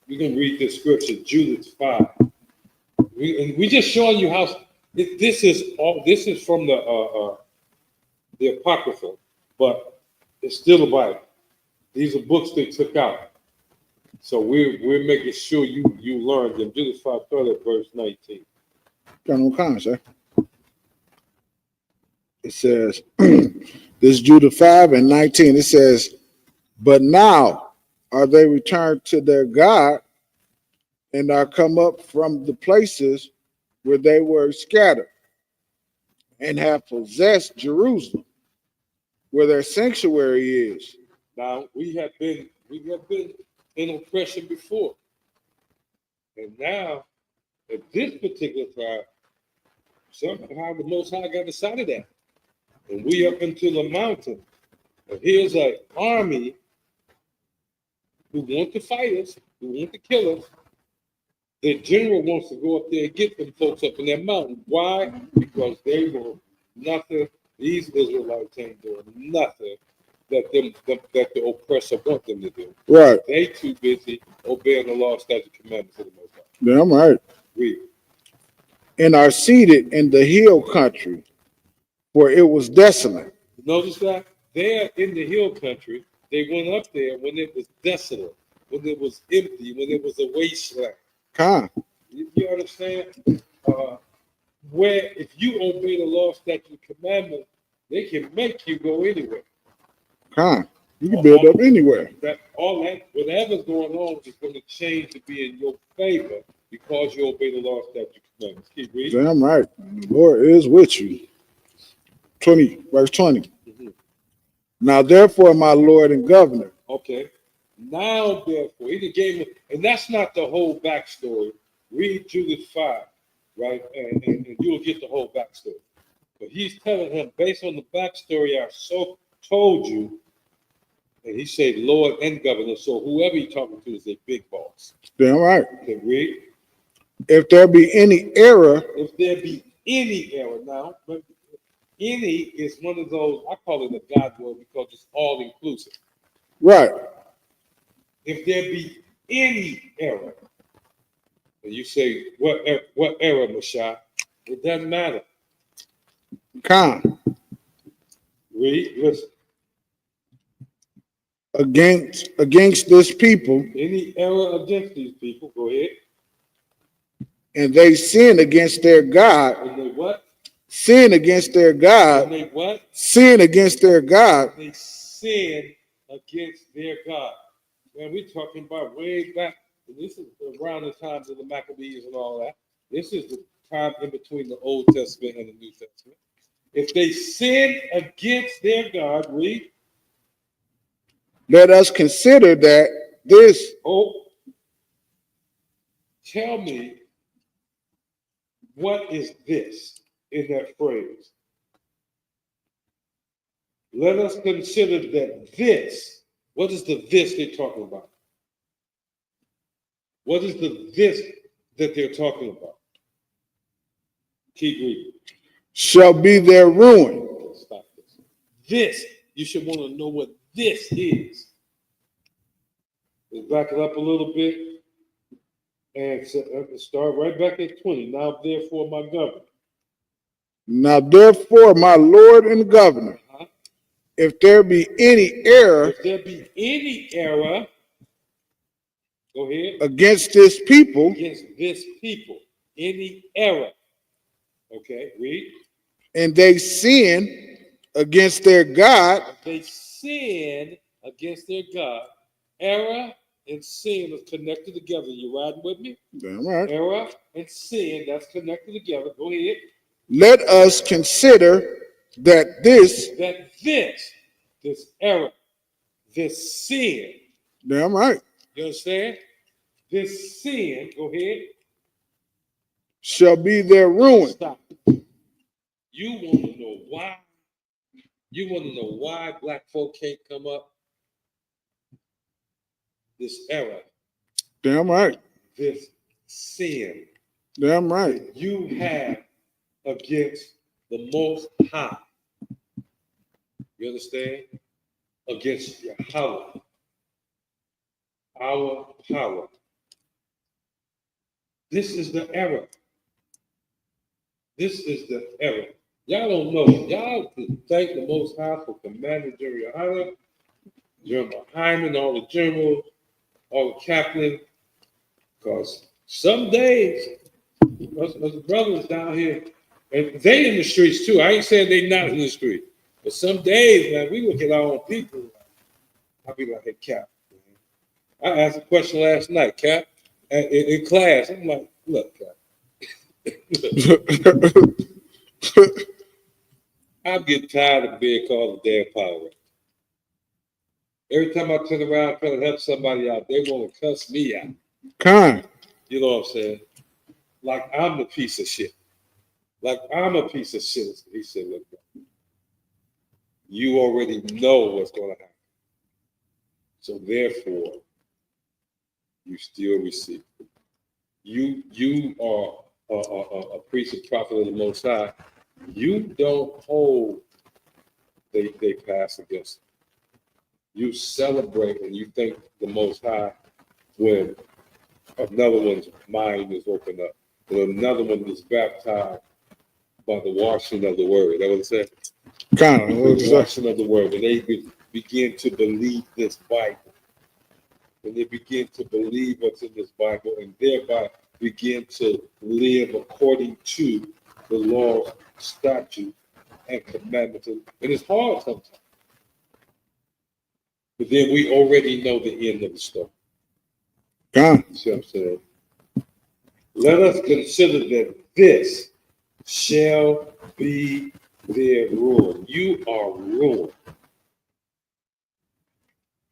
We're going to read this scripture, Jude 5. We just showing you how this is from the Apocrypha, but it's still a Bible. These are books they took out. So we're making sure you learn them. Jude 5, start at verse 19. Got no con, sir. It says, this is Jude 5 and 19. It says, but now are they returned to their God and are come up from the places where they were scattered and have possessed Jerusalem, where their sanctuary is. Now we have been in oppression before, and now at this particular time, somehow the Most High got decided that, and we up into the mountain. And here's an army who want to fight us, who want to kill us. The general wants to go up there and get them folks up in that mountain. Why? Because they were nothing. These Israelites ain't doing nothing that the oppressor want them to do. Right. They too busy obeying the law, statute, commandments of the Most High. Damn right. Read. And are seated in the hill country, for it was desolate. Notice that they're in the hill country. They went up there when it was desolate, when it was empty, when it was a wasteland. Con. You understand? Where if you obey the law, statute, commandment, they can make you go anywhere. Con. You can build up anywhere. Whatever's going on is going to change to be in your favor because you obey the law, statute, commandments. Keep reading. Damn right. The Lord is with you. 20, verse 20. Mm-hmm. Now therefore, my Lord and Governor. Okay. Now therefore, he gave him, and that's not the whole backstory. Read Jude 5, right? And you'll get the whole backstory. But he's telling him, based on the backstory I told you, and he said Lord and Governor, so whoever he's talking to is a big boss. Damn right. Okay, read. If there be any error. If there be any error, now, but any is one of those, I call it a God word because it's all inclusive. Right. If there be any error, and you say, what error, Mashah? It doesn't matter. Con. Read, listen. Against this people. Any error against these people, go ahead. And they sin against their God. And they what? Sin against their God. And they what? Sin against their God. They sin against their God. Man, we're talking about way back. This is around the times of the Maccabees and all that. This is the time in between the Old Testament and the New Testament. If they sin against their God, read. Let us consider that this. Oh, tell me, what is this in that phrase? Let us consider that this. What is the this they're talking about? What is the this that they're talking about? Keep reading. Shall be their ruin. Stop this. This, you should want to know what this is. Let's back it up a little bit and start right back at 20. Now, therefore, my governor. Now, therefore, my Lord and Governor, if there be any error. If there be any error, go ahead. Against this people. Against this people. Any error. Okay, read. And they sin against their God. They sin against their God. Error and sin is connected together. You riding with me? Damn right. Error and sin, that's connected together. Go ahead. Let us consider that this error, this sin. Damn right. You understand? This sin, go ahead. Shall be their ruin. Stop. You want to know why? You want to know why black folk can't come up? This error. Damn right. This sin. Damn right. That you have against the Most High. You understand? Against Yahweh. Our power. This is the error. This is the error. Y'all don't know. Y'all thank the Most High for commanding General General Hyman, all the generals, all the captains. Because some days, us brothers down here, and they in the streets too. I ain't saying they not in the street. But some days, man, we look at our own people. I'll be like, hey, Cap. Man. I asked a question last night, Cap, in class. I'm like, look, Cap. I'm getting tired of being called a damn power ranger. Every time I turn around trying to help somebody out, they want to cuss me out. You know what I'm saying? Like I'm the piece of shit. Like I'm a piece of shit. He said, look, you already know what's going to happen. So therefore, you still receive. You are a priest and prophet of the Most High. You don't hold they pass against you. You celebrate and you thank the Most High when another one's mind is opened up, when another one is baptized by the washing of the word. That what it said? Kind of. The washing of the word. When they begin to believe this Bible. When they begin to believe what's in this Bible and thereby begin to live according to the laws, statutes, and commandments. And it's hard sometimes. But then we already know the end of the story. See what I'm saying? Let us consider that this shall be their ruin. You are ruined.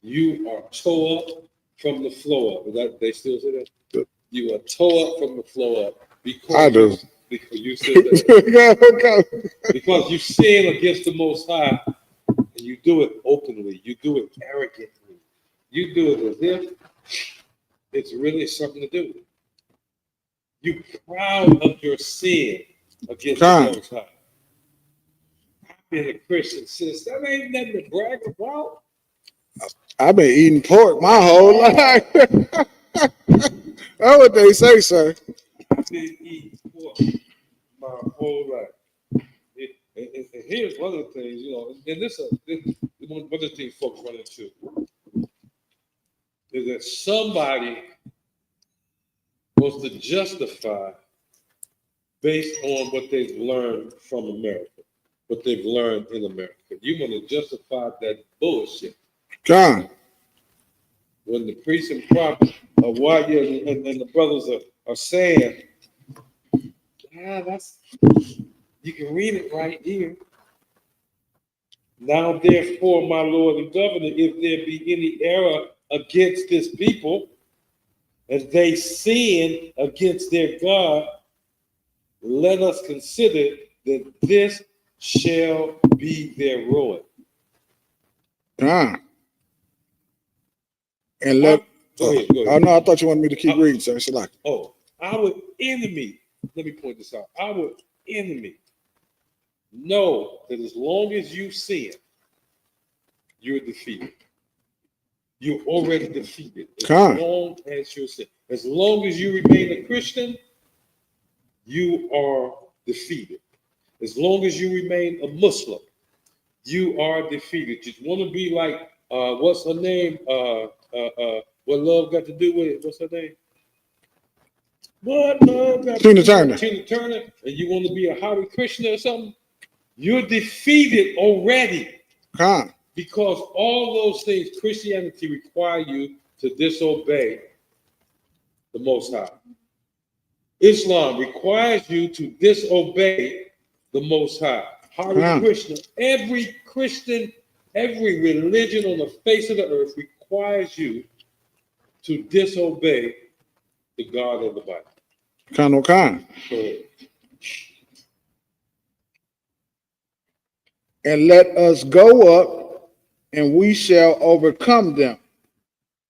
You are tore up from the flow up. Is that they still say that? You are tore up from the flow up because I do. Because you said that. Because you sin against the Most High, and you do it openly. You do it arrogantly. You do it as if it's really something to do with it. You proud of your sin against the Most High. I've been a Christian since that ain't nothing to brag about. I've been eating pork my whole life. That's what they say, sir. I've been eating pork my whole life. And here's one of the things, you know, and this one of the things folks run into is that somebody wants to justify based on what they've learned from America, what they've learned in America. You want to justify that bullshit. When the priests and prophets of YA and the brothers are saying, that's you can read it right here. Now, therefore, my Lord and Governor, if there be any error against this people, and they sin against their God, let us consider that this shall be their ruin. And let go ahead. Oh no, I thought you wanted me to keep reading, sir. Shalak. Oh, our enemy. Let me point this out. Our enemy know that as long as you sin, you're defeated. You're already defeated. As long as you sin, as long as you remain a Christian, you are defeated. As long as you remain a Muslim, you are defeated. You want to be like what's her name? What love got to do with it? What's her name? What love got Tina Turner. Tina Turner, and you want to be a Hare Krishna or something? You're defeated already. Because all those things, Christianity require you to disobey the Most High. Islam requires you to disobey the Most High. Hare Krishna, every Christian, every religion on the face of the earth requires you to disobey the God of the Bible. Khan. So, And let us go up, and we shall overcome them.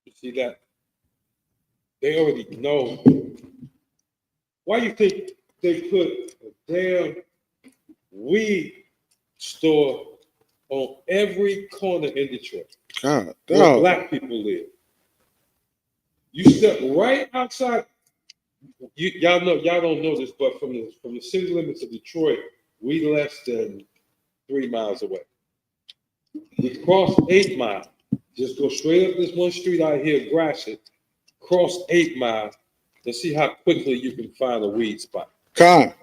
you see that? They already know. Why do you think they put a damn weed store on every corner in Detroit God, where dog. black people live? You step right outside. Y'all don't know this, but from the city limits of Detroit, we less than 3 miles away. We cross 8 Mile. Just go straight up this one street out here, Gratiot, cross 8 Mile, and see how quickly you can find a weed spot. Khan.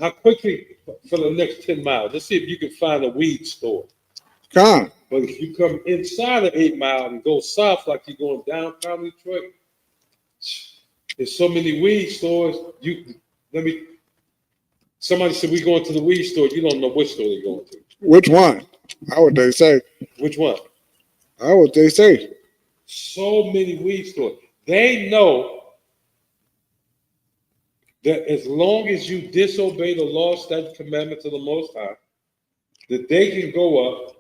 How quickly for the next 10 miles. Let's see if you can find a weed store. Khan. But if you come inside of 8 Mile and go south like you're going downtown Detroit, there's so many weed stores. Somebody said we going to the weed store. You don't know which store they're going to. Which one? How would they say? Which one? How would they say? So many weed stores. They know that as long as you disobey the law, statute, commandments of the Most High, that they can go up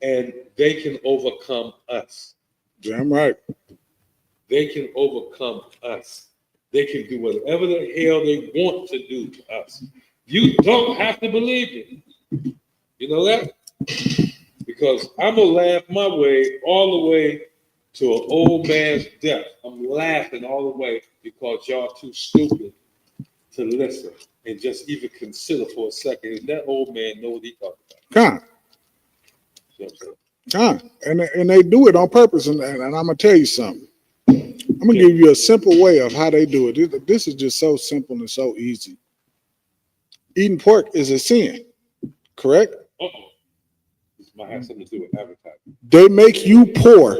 and they can overcome us. Damn right. They can overcome us. They can do whatever the hell they want to do to us. You don't have to believe it. You know that? Because I'm going to laugh my way all the way to an old man's death. I'm laughing all the way because y'all too stupid to listen and just even consider for a second. If that old man know what he talking about. Khan. Khan. And they do it on purpose. And I'm going to tell you something. I'm going to give you a simple way of how they do it. This is just so simple and so easy. Eating pork is a sin, correct? This might have something to do with advertising. They make you poor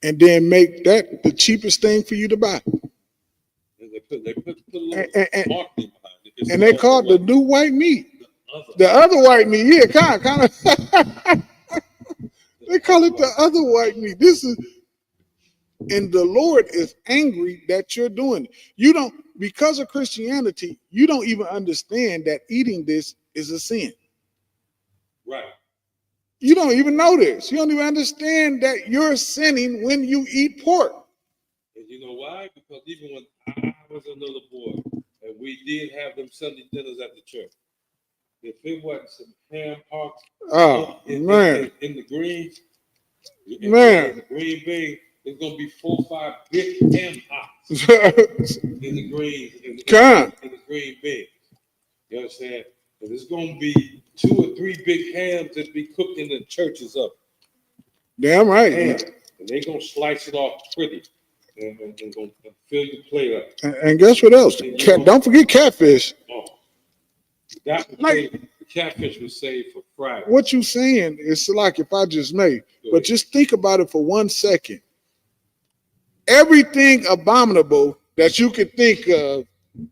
and then make that the cheapest thing for you to buy. They put a little And marketing behind it. and they call it the new white meat. The other white meat, yeah, kind of. They call it the other white meat. This is, and the Lord is angry that you're doing it. You don't, because of Christianity, you don't even understand that eating this is a sin. Right. You don't even know this. You don't even understand that you're sinning when you eat pork. And you know why? Because even when I was a little boy, and we did have them Sunday dinners at the church, if it wasn't some ham hocks in the greens, in the green bean, it's gonna be 4 or 5 big ham hocks in the greens, in the green beans. You understand? And it's gonna be 2 or 3 big hams that be cooked in the churches up. Damn right. And they gonna slice it off pretty and gonna fill your plate up. And guess what else? Don't forget catfish. Oh, that was the catfish was saved for Friday. What you saying is like, if I just may, but just think about it for 1 second. Everything abominable that you could think of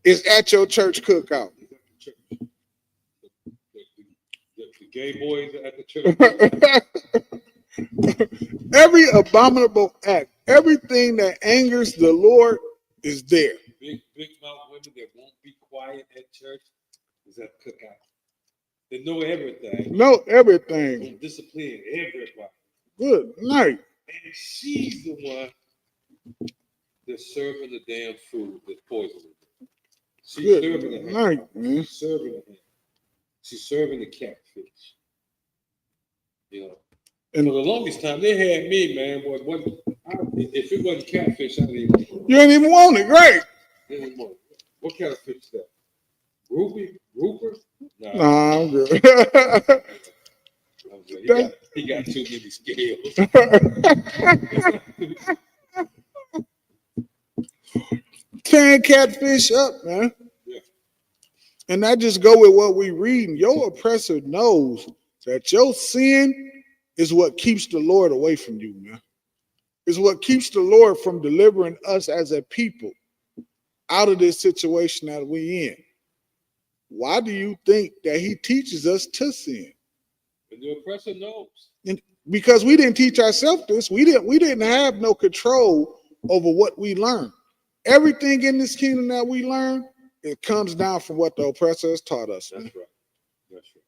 is at your church cookout. The gay boys at the church. Every abominable act, everything that angers the Lord is there. Big mouth women that won't be quiet at church is at the cookout. They know everything. Know everything. They discipline everybody. Good night. And she's the one that's serving the damn food that's poisoning. She's Good serving the night, man. She's serving the ham. She's serving the catfish. You know. And for the longest time, they had me, man. Boy, if it wasn't catfish, I didn't even want it. You didn't even want it, great. What kind of fish is that? Grouper? Nah, I'm good. He got too many scales. Tearing catfish up, man. Yeah. And I just go with what we reading. Your oppressor knows that your sin is what keeps the Lord away from you, man. It's what keeps the Lord from delivering us as a people out of this situation that we in. Why do you think that he teaches us to sin? And the oppressor knows. And because we didn't teach ourselves this. We didn't have no control over what we learned. Everything in this kingdom that we learn, it comes down from what the oppressor has taught us. That's right. That's right.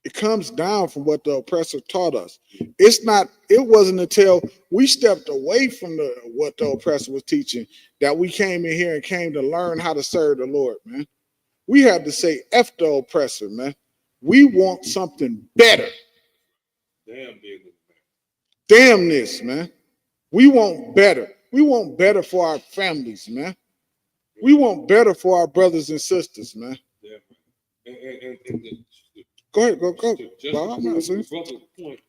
It comes down from what the oppressor taught us. It wasn't until we stepped away from what the oppressor was teaching that we came in here and came to learn how to serve the Lord, man. We had to say F the oppressor, man. We want something better. Damn, being the man. Damn this, man. We want better. We want better for our families, man. We want better for our brothers and sisters, man. Yeah, man. And Go ahead, go. Just Well, to prove the brother's point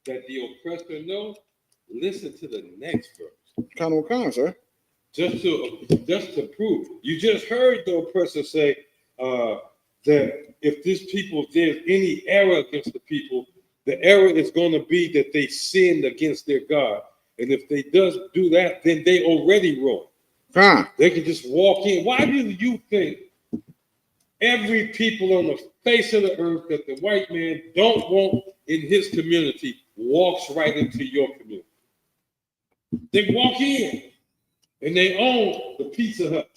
that the oppressor knows, listen to the next verse. Kind of, sir. Just to prove, you just heard the oppressor say that if there's any error against the people, the error is going to be that they sinned against their God. And if they do that, then they already wrong. They can just walk in. Why do you think every people on the face of the earth that the white man don't want in his community walks right into your community? They walk in and they own the Pizza Hut.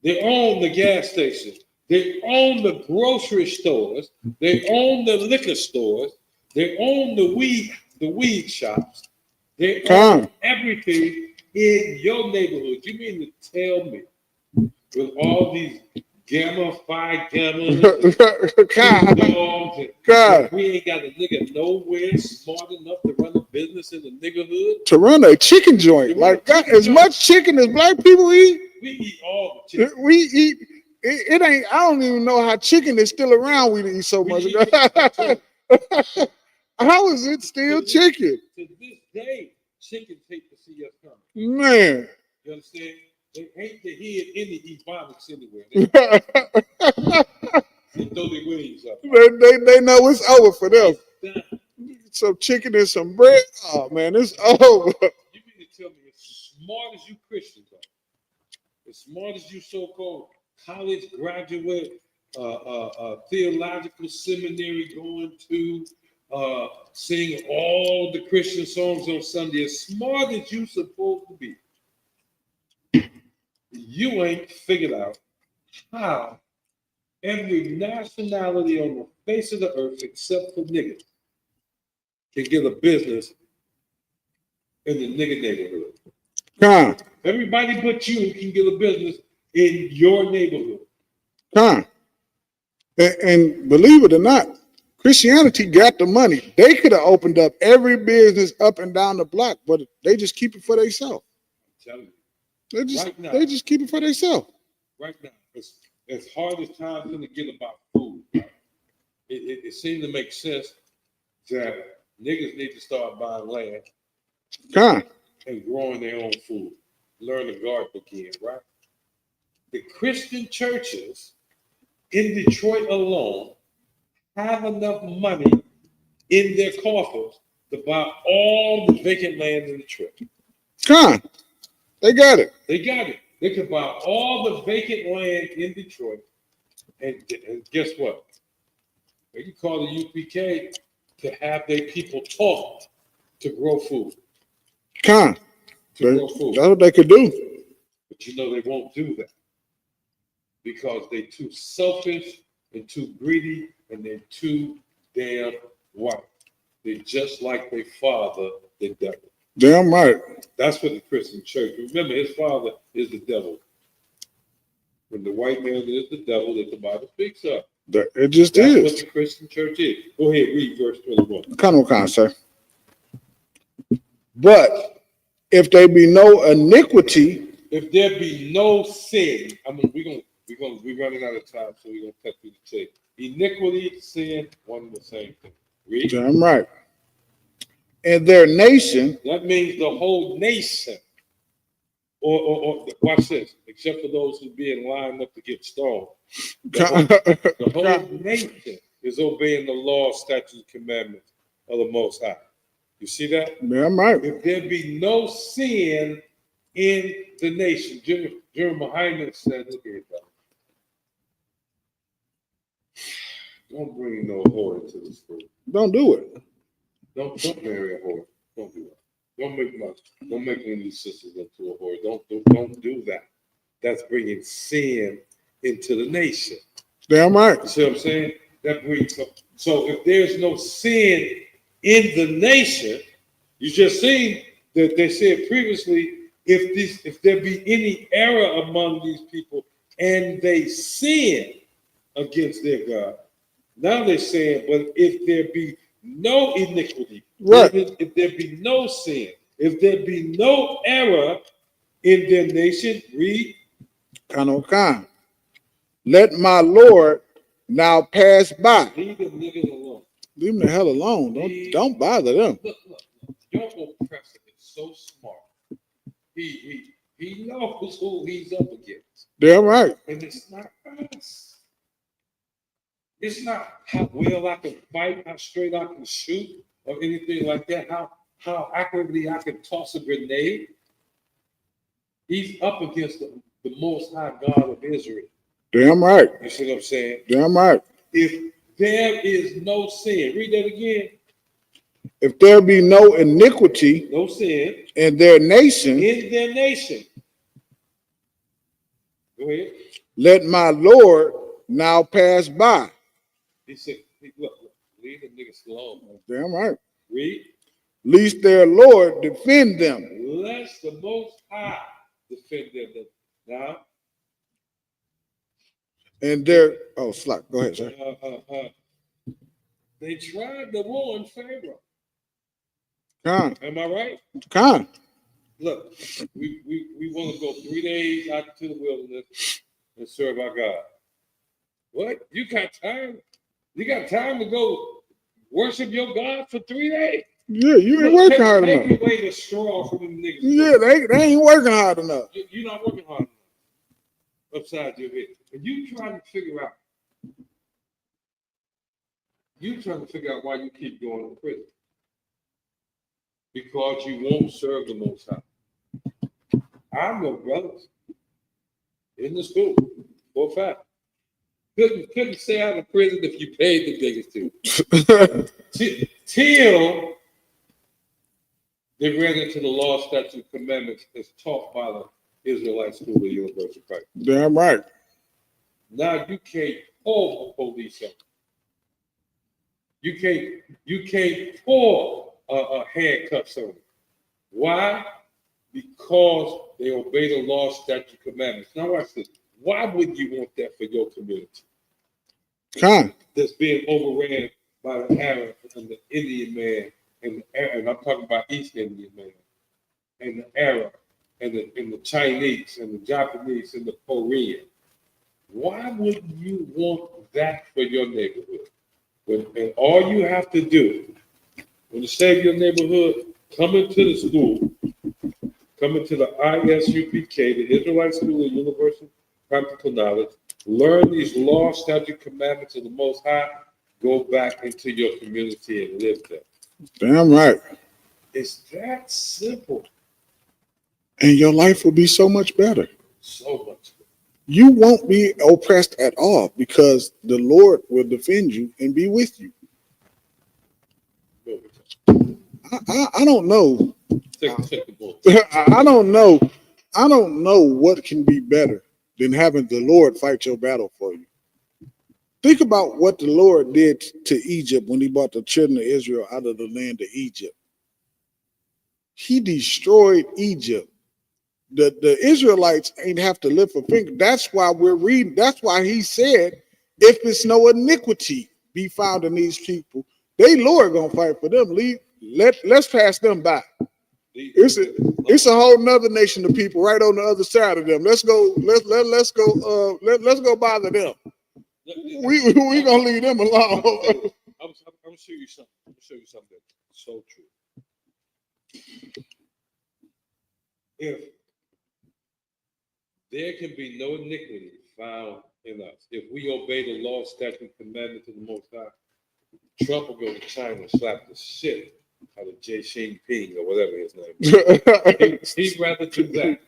They own the gas station. They own the grocery stores. They own the liquor stores. They own the weed shops. They own everything in your neighborhood. You mean to tell me with all these Phi Gamma dogs, we ain't got a nigga nowhere smart enough to run a business in the niggerhood? To run a chicken joint. Like as much chicken as black people eat. We eat all the chicken. We eat it ain't, I don't even know how chicken is still around. We eat so much. How is it still chicken? To this day, chickens hate to see us coming. Man. You understand? They hate to hear any Ebonics anywhere. They throw their wings up. They know it's over for them. Some chicken and some bread. Oh man, it's over. You mean to tell me as smart as you Christians are, as smart as you so-called college graduate, theological seminary going to, sing all the Christian songs on Sunday, as smart as you supposed to be, you ain't figured out how every nationality on the face of the earth, except for niggas, can get a business in the nigger neighborhood. Everybody but you can get a business in your neighborhood. And believe it or not, Christianity got the money. They could have opened up every business up and down the block, but they just keep it for themselves. I'm telling you. They just keep it for themselves. Right now, it's as hard as time's going to get about food. It seems to make sense that niggas need to start buying land and growing their own food. Learn to garden again, right? The Christian churches in Detroit alone have enough money in their coffers to buy all the vacant land in Detroit. They got it. They got it. They could buy all the vacant land in Detroit, and guess what? They can call the UPK to have their people talk to grow food. Grow food. That's what they could do. But you know they won't do that because they're too selfish and too greedy and they're too damn white. They're just like their father, the devil. Damn right. That's what the Christian church. Remember, his father is the devil. When the white man is the devil, that the Bible speaks of. It just That's is. what the Christian church is. Go ahead, read verse 21. Come, sir. But if there be no iniquity, if there be no sin, I mean, we're running out of time, so we're gonna cut through the tape. Iniquity, sin, one and the same thing. Read. Damn right. And their nation. That means the whole nation. Or watch this, except for those who being lined up to get stoned. The whole nation is obeying the law, statutes, and commandments of the Most High. You see that? Damn right. If there be no sin in the nation. Jeremiah Hyman said, look at it, brother. Don't bring no whore into the school. Don't do it. Don't marry a whore. Don't do that. Don't make any of these sisters into a whore. Don't do that. That's bringing sin into the nation. Damn right. You see what I'm saying? That brings so if there's no sin in the nation, you just seen that they said previously, if there be any error among these people and they sin against their God, now they're saying, but if there be no iniquity, right? If there be no sin, if there be no error in their nation, read. Kanokan. Let my Lord now pass by. Leave them niggas alone. Leave them the hell alone. Don't bother them. Look. Your oppressor is so smart. He knows who he's up against. Damn right. And it's not us. It's not how well I can fight, how straight I can shoot, or anything like that, how accurately I can toss a grenade. He's up against the Most High God of Israel. Damn right. You see what I'm saying? Damn right. If there is no sin, read that again. If there be no iniquity, no sin in their nation, Go ahead. Let my Lord now pass by. He said, look, leave the niggas alone. Damn right. Read. Lest their Lord defend them. Lest the Most High defend them. Now. And their, slack. Go ahead, sir. They tried to warn Pharaoh. Con. Am I right? Con. Look, we want to go 3 days out to the wilderness and serve our God. What? You got time? You got time to go worship your God for 3 days? Yeah, you ain't working hard enough. Take away the straw from them niggas. Yeah, they ain't working hard enough. You're not working hard enough. Upside your head. And you trying to figure out why you keep going to prison. Because you won't serve the Most High. I know brothers in the school, for a fact. Couldn't stay out of prison if you paid the biggest too. Till they ran into the law, statute, commandments as taught by the Israelite School of the University of Christ. Damn right. Now you can't pull the police up. You can't pull handcuffs on them. Why? Because they obey the law, statute, commandments. Now watch this. Why would you want that for your community? That's being overran by the Arab and the Indian man, and I'm talking about East Indian man, and the Arab, and the Chinese, and the Japanese, and the Korean. Why would you want that for your neighborhood? And all you have to do, when you save your neighborhood, come into the school, come into the Isupk, the Israelite School of Universal Practical Knowledge, learn these law, statute, commandments of the Most High, go back into your community and live there. Damn right. It's that simple. And your life will be so much better. So much better. You won't be oppressed at all because the Lord will defend you and be with you. I don't know. I don't know. I don't know what can be better than having the Lord fight your battle for you. Think about what the Lord did to Egypt when he brought the children of Israel out of the land of Egypt. He destroyed Egypt. The Israelites ain't have to lift a finger. That's why we're reading. That's why he said, if it's no iniquity be found in these people, they Lord gonna fight for them. Let's pass them by. It's a whole nother nation of people right on the other side of them. Let's go bother them. We gonna leave them alone. I'm gonna show you something. That's so true. If there can be no iniquity found in us, if we obey the law, statute, commandments of the Most High, Trump will go to China and slap the shit out of Xi Jinping or whatever his name is. He'd rather do that.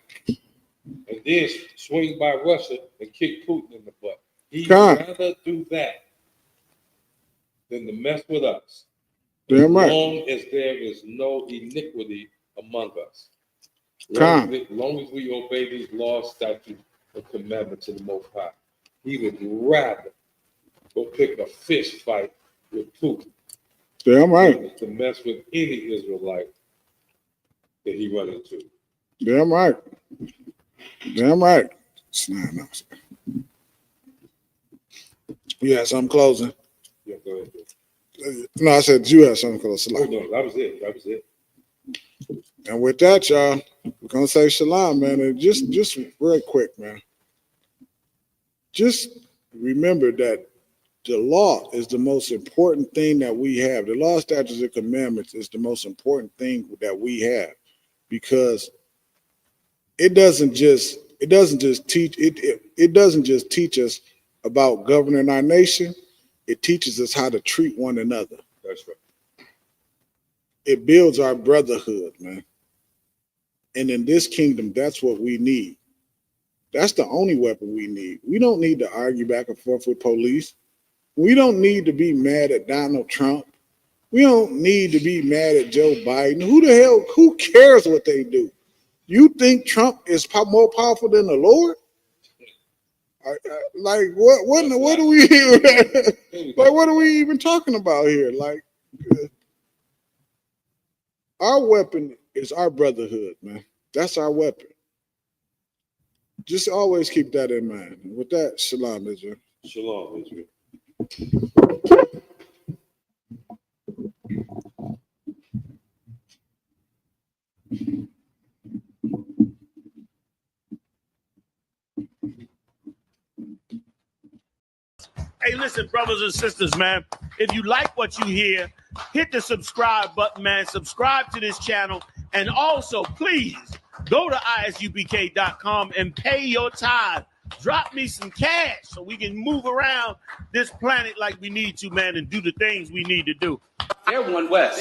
And then swing by Russia and kick Putin in the butt. He'd rather do that than to mess with us. Damn right. As long as there is no iniquity among us. As long as we obey these laws, statutes, and commandments of the Most High. He would rather go pick a fist fight with Putin. Damn right. To mess with any Israelite that he run into. Damn right. Damn right. You had something closing? Yeah, go ahead. No, I said you had something closing. Oh, no, that was it. And with that, y'all, we're gonna say shalom, man. And just real quick, man. Just remember that the law is the most important thing that we have. The law, statutes, and commandments is the most important thing that we have, because it doesn't just teach us about governing our nation. It teaches us how to treat one another. That's right. It builds our brotherhood, man. And in this kingdom, that's what we need. That's the only weapon we need. We don't need to argue back and forth with police. We don't need to be mad at Donald Trump. We don't need to be mad at Joe Biden. Who cares what they do? You think Trump is more powerful than the Lord? Like what are we like? What are we even talking about here? Like, our weapon is our brotherhood, man. That's our weapon. Just always keep that in mind. With that, shalom, Israel. Shalom, Israel. Hey, listen, brothers and sisters, man. If you like what you hear, hit the subscribe button, man. Subscribe to this channel. And also, please, go to isupk.com and pay your tithe. Drop me some cash so we can move around this planet like we need to, man, and do the things we need to do. They're one West.